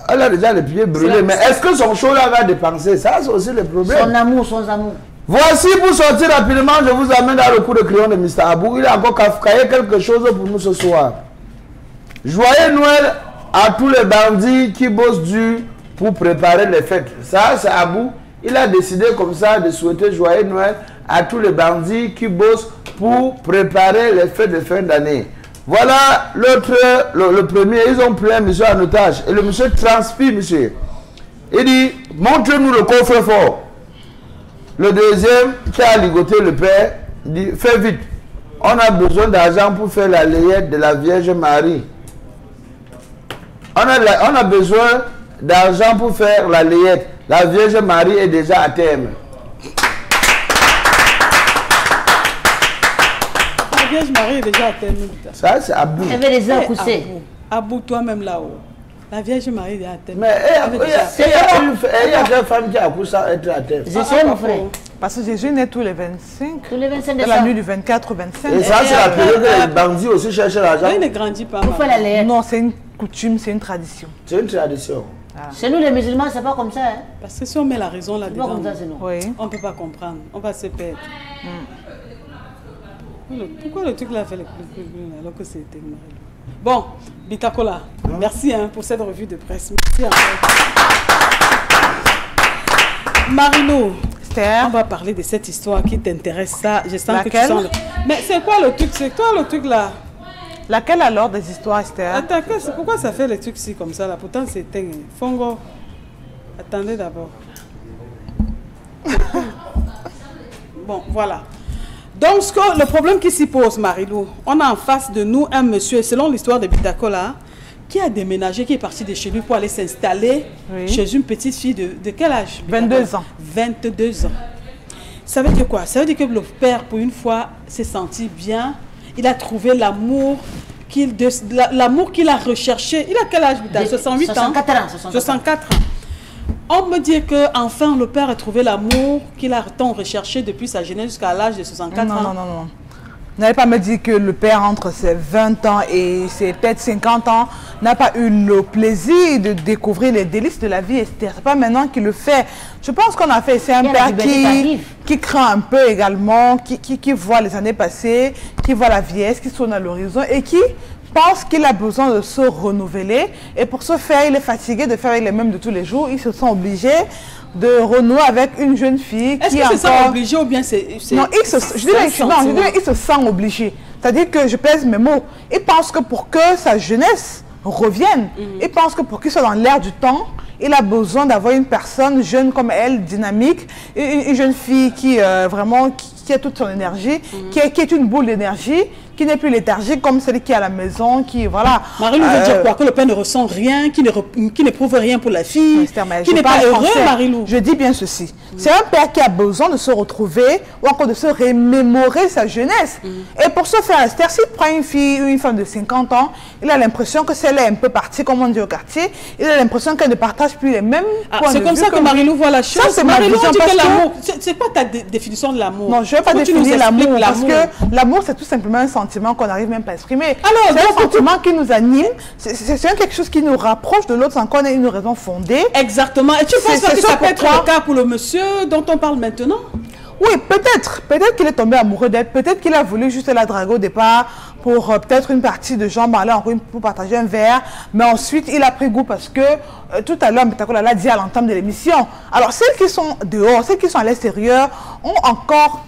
Elle a déjà les pieds brûlés, mais est-ce que son show là va dépenser? Ça, c'est aussi le problème. Son amour, son amour. Voici pour sortir rapidement, je vous amène dans le coup de crayon de Mr. Abou. Il a encore cahier quelque chose pour nous ce soir. Joyeux Noël à tous les bandits qui bossent dur pour préparer les fêtes. Ça, c'est Abou. Il a décidé comme ça de souhaiter joyeux Noël à tous les bandits qui bossent pour préparer les fêtes de fin d'année. Voilà l'autre, le premier, ils ont pris un monsieur en otage. Et le monsieur transpire, monsieur. Il dit, montre-nous le coffre-fort. Le deuxième, qui a ligoté le père, dit, fais vite. On a besoin d'argent pour faire la layette de la Vierge Marie. On a besoin d'argent pour faire la layette. La Vierge Marie est déjà à terme. La Vierge Marie est déjà à terme. Ça, c'est Abou. Elle avait déjà accouché. Abou, toi-même là-haut. La Vierge Marie est déjà à terme. Mais il y a des femmes qui accouchent sans être à terme. Je sais, mon frère. Parce que Jésus naît tous les 25. Tous les 25 de décembre. la nuit du 24 au 25. Et ça, c'est la période que les bandits aussi cherchent l'argent. Il ne grandit pas. Pour faire la layette. Non, c'est une coutume, c'est une tradition. C'est une tradition. Chez nous, les musulmans, c'est pas comme ça. Hein. Parce que si on met la raison là-dedans, comme ça, c'est nous. Oui. On ne peut pas comprendre. On va se perdre. Pourquoi le truc là fait le plus alors que c'était Marie? Bon, Bitakola, merci pour cette revue de presse. Merci Marino, on va parler de cette histoire qui t'intéresse. Ça, je sens que tu sens. Mais c'est quoi le truc? C'est quoi le truc là? Laquelle alors des histoires, Esther? Attends, pourquoi ça fait les trucs si comme ça là? Pourtant c'est Fongo. Attendez d'abord. Bon, voilà. Donc, le problème qui s'y pose, Marilou, on a en face de nous un monsieur, selon l'histoire de Bitakola, qui a déménagé, qui est parti de chez lui pour aller s'installer chez une petite fille de quel âge? 22 ans. 22 ans. Ça veut dire quoi? Ça veut dire que le père, pour une fois, s'est senti bien. Il a trouvé l'amour qu'il a recherché. Il a quel âge, Bitakola? 68 ans. 64 ans. 64 ans. On me dit qu'enfin le père a trouvé l'amour qu'il a tant recherché depuis sa jeunesse jusqu'à l'âge de 64 ans. Non. N'allez pas me dire que le père entre ses 20 ans et ses peut-être 50 ans n'a pas eu le plaisir de découvrir les délices de la vie, Esther. C'est pas maintenant qu'il le fait. Je pense qu'on a fait, c'est un père qui craint un peu également, qui voit les années passées, qui voit la vieillesse, qui sonne à l'horizon et qui pense qu'il a besoin de se renouveler et pour ce faire, il est fatigué de faire les mêmes de tous les jours. Il se sent obligé de renouer avec une jeune fille qui est encore... Est-ce qu'il se sent obligé ou bien c'est... Non, je dirais il se sent obligé. C'est-à-dire que je pèse mes mots. Il pense que pour que sa jeunesse revienne, il pense que pour qu'il soit dans l'air du temps, il a besoin d'avoir une personne jeune comme elle, dynamique, une jeune fille qui vraiment qui a toute son énergie, qui est une boule d'énergie, qui n'est plus léthargique comme celle qui est à la maison, qui voilà. Marie-Lou veut dire quoi? Que le père ne ressent rien, qui n'éprouve rien pour la fille, qui n'est pas heureux, Marie-Lou. Je dis bien ceci. C'est un père qui a besoin de se retrouver ou encore de se remémorer sa jeunesse. Et pour ce faire, Esther, s'il prend une fille ou une femme de 50 ans, il a l'impression que celle est un peu partie, comme on dit au quartier, il a l'impression qu'elle ne partage plus les mêmes points de vue. C'est comme ça que Marie-Lou voit la chose. Marie-Lou dit que l'amour, c'est quoi ta définition de l'amour? Non, je ne vais pas définir l'amour parce que l'amour, c'est tout simplement un sentiment qu'on n'arrive même pas à exprimer. C'est un sentiment qui nous anime, c'est quelque chose qui nous rapproche de l'autre sans qu'on ait une raison fondée. Exactement. Et tu penses pas que ça peut être le cas pour le monsieur dont on parle maintenant? Oui, peut-être. Peut-être qu'il est tombé amoureux d'elle. Peut-être qu'il a voulu juste la draguer au départ pour peut-être une partie de jambes, aller encore pour partager un verre. Mais ensuite, il a pris goût parce que tout à l'heure, Bitakola l'a dit à l'entame de l'émission. Alors, celles qui sont dehors, celles qui sont à l'extérieur, ont encore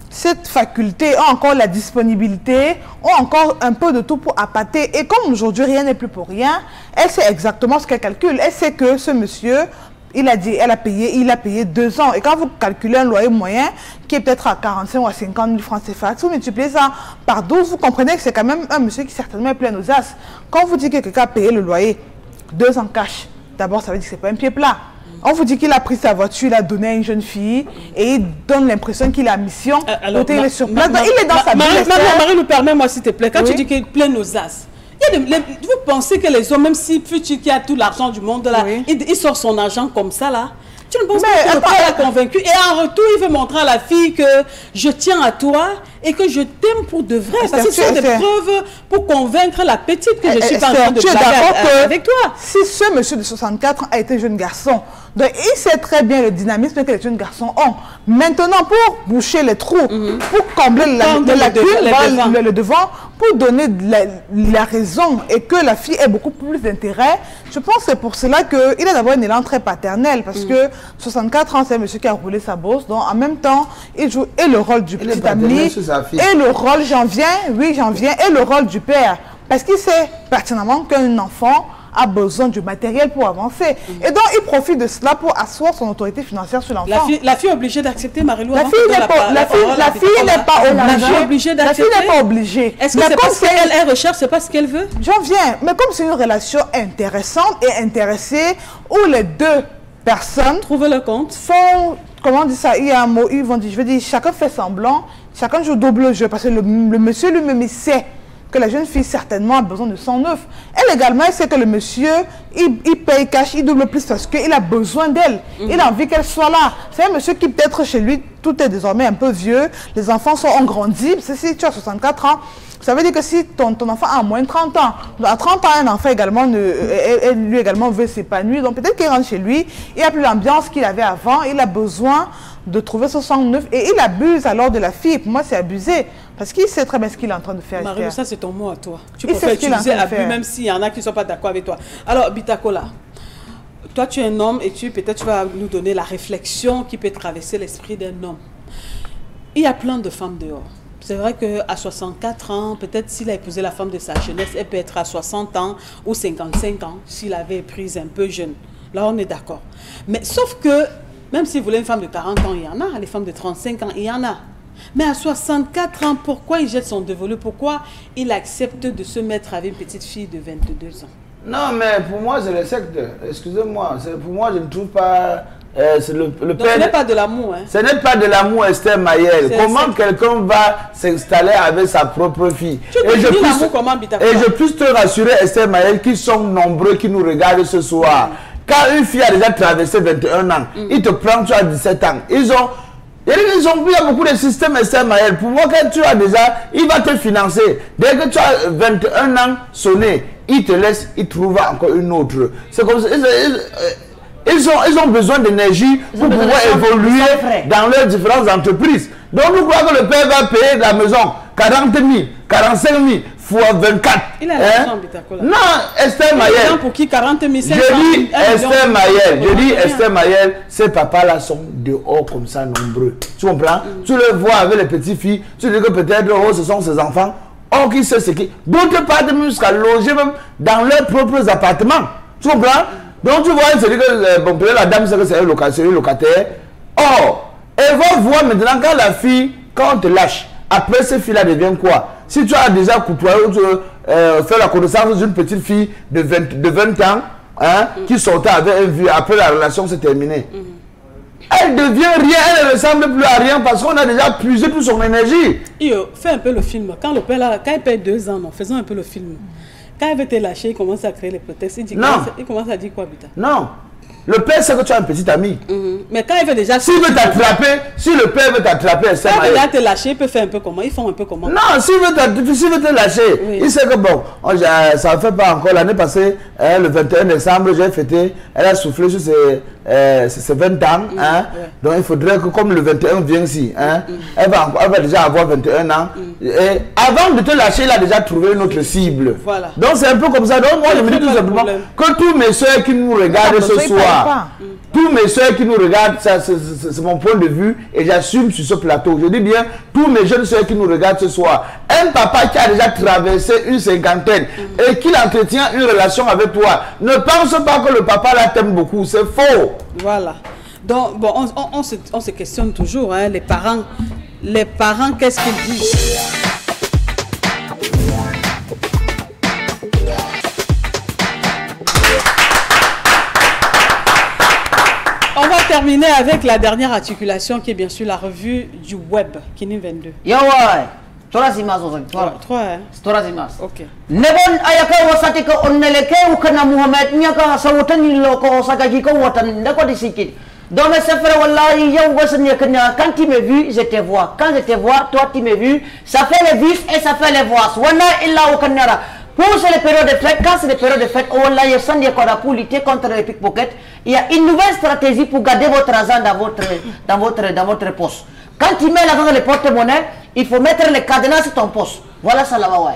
cette faculté, ont encore la disponibilité, ont encore un peu de tout pour appâter. Et comme aujourd'hui, rien n'est plus pour rien, elle sait exactement ce qu'elle calcule. Elle sait que ce monsieur... Il a dit, il a payé 2 ans. Et quand vous calculez un loyer moyen, qui est peut-être à 45 ou à 50 000 francs CFA, si vous multipliez ça par 12, vous comprenez que c'est quand même un monsieur qui certainement est plein aux as. Quand vous dites que quelqu'un a payé le loyer 2 ans cash, d'abord ça veut dire que ce n'est pas un pied plat. On vous dit qu'il a pris sa voiture, il a donné à une jeune fille et il donne l'impression qu'il a mission. Alors, il est sur place. Il est dans sa bulle. Marie, nous permets-moi s'il te plaît. Quand tu dis qu'il est plein aux as, vous pensez que les hommes, même si Futur qui a tout l'argent du monde, là, il sort son argent comme ça, là? Tu ne penses pas que le père l'a convaincu? Et en retour, il veut montrer à la fille que je tiens à toi et que je t'aime pour de vrai. Parce que ce sont des preuves pour convaincre la petite que je suis pas en train de blaguer avec toi. Si ce monsieur de 64 ans a été jeune garçon, donc il sait très bien le dynamisme que les jeunes garçons ont. Maintenant, pour boucher les trous, pour combler le devant, pour donner la raison et que la fille ait beaucoup plus d'intérêt, je pense que c'est pour cela qu'il a d'abord un élan très paternel. Parce que 64 ans, c'est un monsieur qui a roulé sa bourse. Donc en même temps, il joue et le rôle du petit ami, et le rôle, et le rôle du père. Parce qu'il sait pertinemment qu'un enfant a besoin du matériel pour avancer. Et donc, il profite de cela pour asseoir son autorité financière sur l'enfant. La fille est obligée d'accepter, Marie-Lou. La fille n'est pas obligée. La fille n'est pas obligée. Est-ce que c'est parce qu'elle recherche, c'est pas ce qu'elle veut? J'en viens. Mais comme c'est une relation intéressante et intéressée, où les deux personnes trouvent le compte, font, comment on dit ça, il y a un mot, ils vont dire, je veux dire, chacun fait semblant, chacun joue double jeu, parce que le monsieur lui-même, il sait que la jeune fille certainement a besoin de 109. Elle également, elle sait que le monsieur, il paye cash, il double plus parce qu'il a besoin d'elle. Il a envie qu'elle soit là. C'est un monsieur qui peut-être chez lui, tout est désormais un peu vieux, les enfants ont grandi. Si tu as 64 ans, ça veut dire que si ton enfant a moins de 30 ans, à 30 ans, un enfant également, lui également veut s'épanouir. Donc peut-être qu'il rentre chez lui, il n'a plus l'ambiance qu'il avait avant, il a besoin de trouver 69 et il abuse alors de la fille. Pour moi, c'est abusé. Parce qu'il sait très bien ce qu'il est en train de faire. Marie, ça c'est ton mot à toi. Tu préfères utiliser abus même s'il y en a qui ne sont pas d'accord avec toi. Alors, Bitakola, toi tu es un homme et peut-être tu vas nous donner la réflexion qui peut traverser l'esprit d'un homme. Il y a plein de femmes dehors. C'est vrai qu'à 64 ans, peut-être s'il a épousé la femme de sa jeunesse, elle peut être à 60 ans ou 55 ans s'il avait pris un peu jeune. Là, on est d'accord. Mais sauf que, même s'il voulait une femme de 40 ans, il y en a. Les femmes de 35 ans, il y en a. Mais à 64 ans, pourquoi il jette son dévolu? Pourquoi il accepte de se mettre avec une petite fille de 22 ans? Non, mais pour moi, c'est le secte. Excusez-moi. Pour moi, je ne trouve pas... Donc ce n'est pas de l'amour. Hein. Ce n'est pas de l'amour, Esther Mayel. Comment quelqu'un va s'installer avec sa propre fille? Et je peux te rassurer, Esther Mayel, qu'ils sont nombreux qui nous regardent ce soir. Quand une fille a déjà traversé 21 ans, il te prend, tu as 17 ans. Il y a beaucoup de systèmes, Esther Mayel. Pour moi, quand tu as déjà, il va te financer. Dès que tu as 21 ans sonné, il te laisse, il trouvera encore une autre. C'est comme ça. Ils ont besoin d'énergie pour pouvoir évoluer dans leurs différentes entreprises. Donc nous croyons que le père va payer la maison 40 000, 45 000, fois 24. Il a l'argent, Bitakola. Non, Esther Mayel. Pour qui 40 000, Je dis Esther Mayel. Je dis Esther Mayel. Ces papas-là sont dehors comme ça, nombreux. Tu comprends? Tu le vois avec les petites filles. Tu dis que peut-être, oh, ce sont ses enfants. Oh, qui sait ce qui. D'autres partent même jusqu'à loger même dans leurs propres appartements. Tu comprends? Donc tu vois, c'est dit que bon, peut-être la dame sait que c'est un locataire. Or, elle va voir maintenant quand la fille, quand on te lâche, après cette fille-là devient quoi? Si tu as déjà côtoyé ou tu fait la connaissance d'une petite fille de 20 ans, hein, qui sortait avec un vieux, après la relation s'est terminée. Elle devient rien, elle ne ressemble plus à rien parce qu'on a déjà puisé toute son énergie. Yo, fais un peu le film. Quand le père là, quand il perd 2 ans, non, faisons un peu le film. Quand il veut te lâcher, il commence à créer les prétextes. Il commence à dire quoi, Bita? Non. Le père sait que tu as un petit ami. Mais quand il veut déjà... S'il veut t'attraper, si le père veut t'attraper, quand il veut te lâcher, il peut faire un peu comment? Ils font un peu comment? Non, s'il veut te lâcher, oui. Il sait que bon, ça ne fait pas encore. L'année passée, le 21 décembre, j'ai fêté, elle a soufflé sur ses 20 ans. Hein, ouais. Donc il faudrait que comme le 21 vient ici, hein, elle va déjà avoir 21 ans. Et avant de te lâcher, il a déjà trouvé une autre cible. Voilà. Donc c'est un peu comme ça. Donc moi je me dis tout simplement que tous mes soeurs qui nous regardent ce soir, tous mes soeurs qui nous regardent, c'est mon point de vue et j'assume sur ce plateau. Je dis bien, tous mes jeunes soeurs qui nous regardent ce soir, un papa qui a déjà traversé une cinquantaine et qui entretient une relation avec toi, ne pense pas que le papa là t'aime beaucoup, c'est faux. Voilà. Donc, bon, on se questionne toujours, hein, les parents, qu'est-ce qu'ils disent? On va terminer avec la dernière articulation qui est bien sûr la revue du web, Kini 22. Yo, ouais. 3 images, 3, hein? 3 images. Ok. Nebon ayaka wasati ko onneleke ukana Muhammad nyaka sawutan loko osagaji ko watan ndako disikit. Donc mes frères wallahi yow wasani kana quand tu me vu je te vois. Quand je te vois toi tu me vu, ça fait les vis et ça fait les voix. Wana illa ukanara. Pour les périodes de fête, quand c'est les périodes de fête, wallahi sandi ko pour lutter contre les pickpockets, il y a une nouvelle stratégie pour garder votre argent dans votre poche. Quand tu mets l'argent dans les porte-monnaie, il faut mettre les cadenas sur ton poche. Voilà ça là-bas, ouais.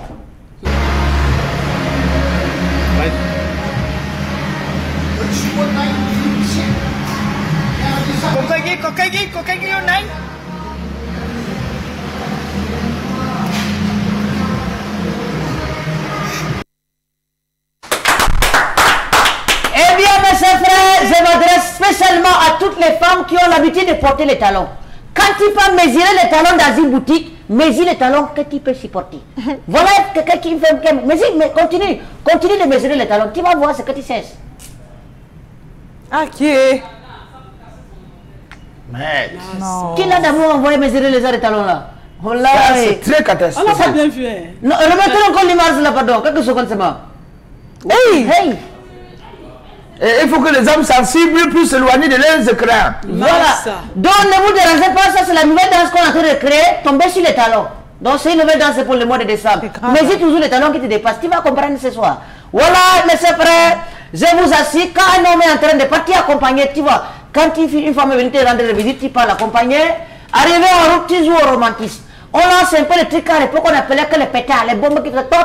Eh bien, mes frères, je m'adresse spécialement à toutes les femmes qui ont l'habitude de porter les talons. Quand tu peux mesurer les talons dans une boutique, mesure les talons que tu peux supporter. Voilà quelqu'un qui fait... Mais continue de mesurer les talons. Tu vas voir ce que tu sais. Ok. Mais... Qui l'a d'abord envoyé mesurer les talons là? C'est très catastrophique. On a bien vu. Non, remettez encore l'image là, pardon. Quelques secondes seulement. Hey! Hey! Et il faut que les hommes sensibles puissent s'éloigner de leurs écrans. Voilà. Donc ne vous dérangez pas, ça c'est la nouvelle danse qu'on est en train de créer, tomber sur les talons. Donc c'est une nouvelle danse pour le mois de décembre. Mais c'est toujours les talons qui te dépassent, tu vas comprendre ce soir. Voilà, mes frères, je vous assure, quand un homme est en train de partir accompagné, tu vois, quand une femme est venue te rendre visite, tu pars l'accompagner, arrivé en route, tu joues au romantisme. On lance un peu les trucs à l'époque qu'on appelait que les pétards, les bombes qui font to.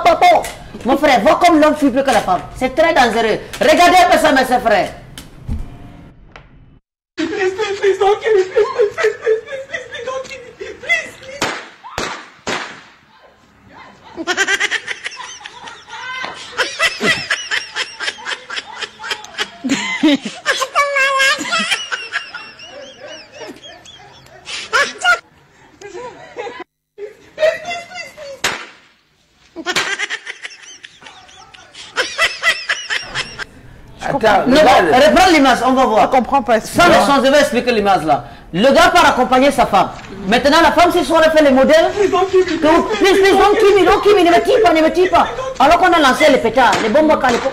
Mon frère, vois comme l'homme fuit plus que la femme. C'est très dangereux. Regardez un peu ça, mes frères. Please, don't kill me. Please, don't kill me. Attends, reprends l'image, on va voir. Je comprends pas. Sans le sens, je vais expliquer l'image là. Le gars part accompagner sa femme. Maintenant, la femme, ce soir, elle fait les modèles. Please, don't kill me, ne me tire pas. Alors qu'on a lancé les pétards, les bombes à l'époque.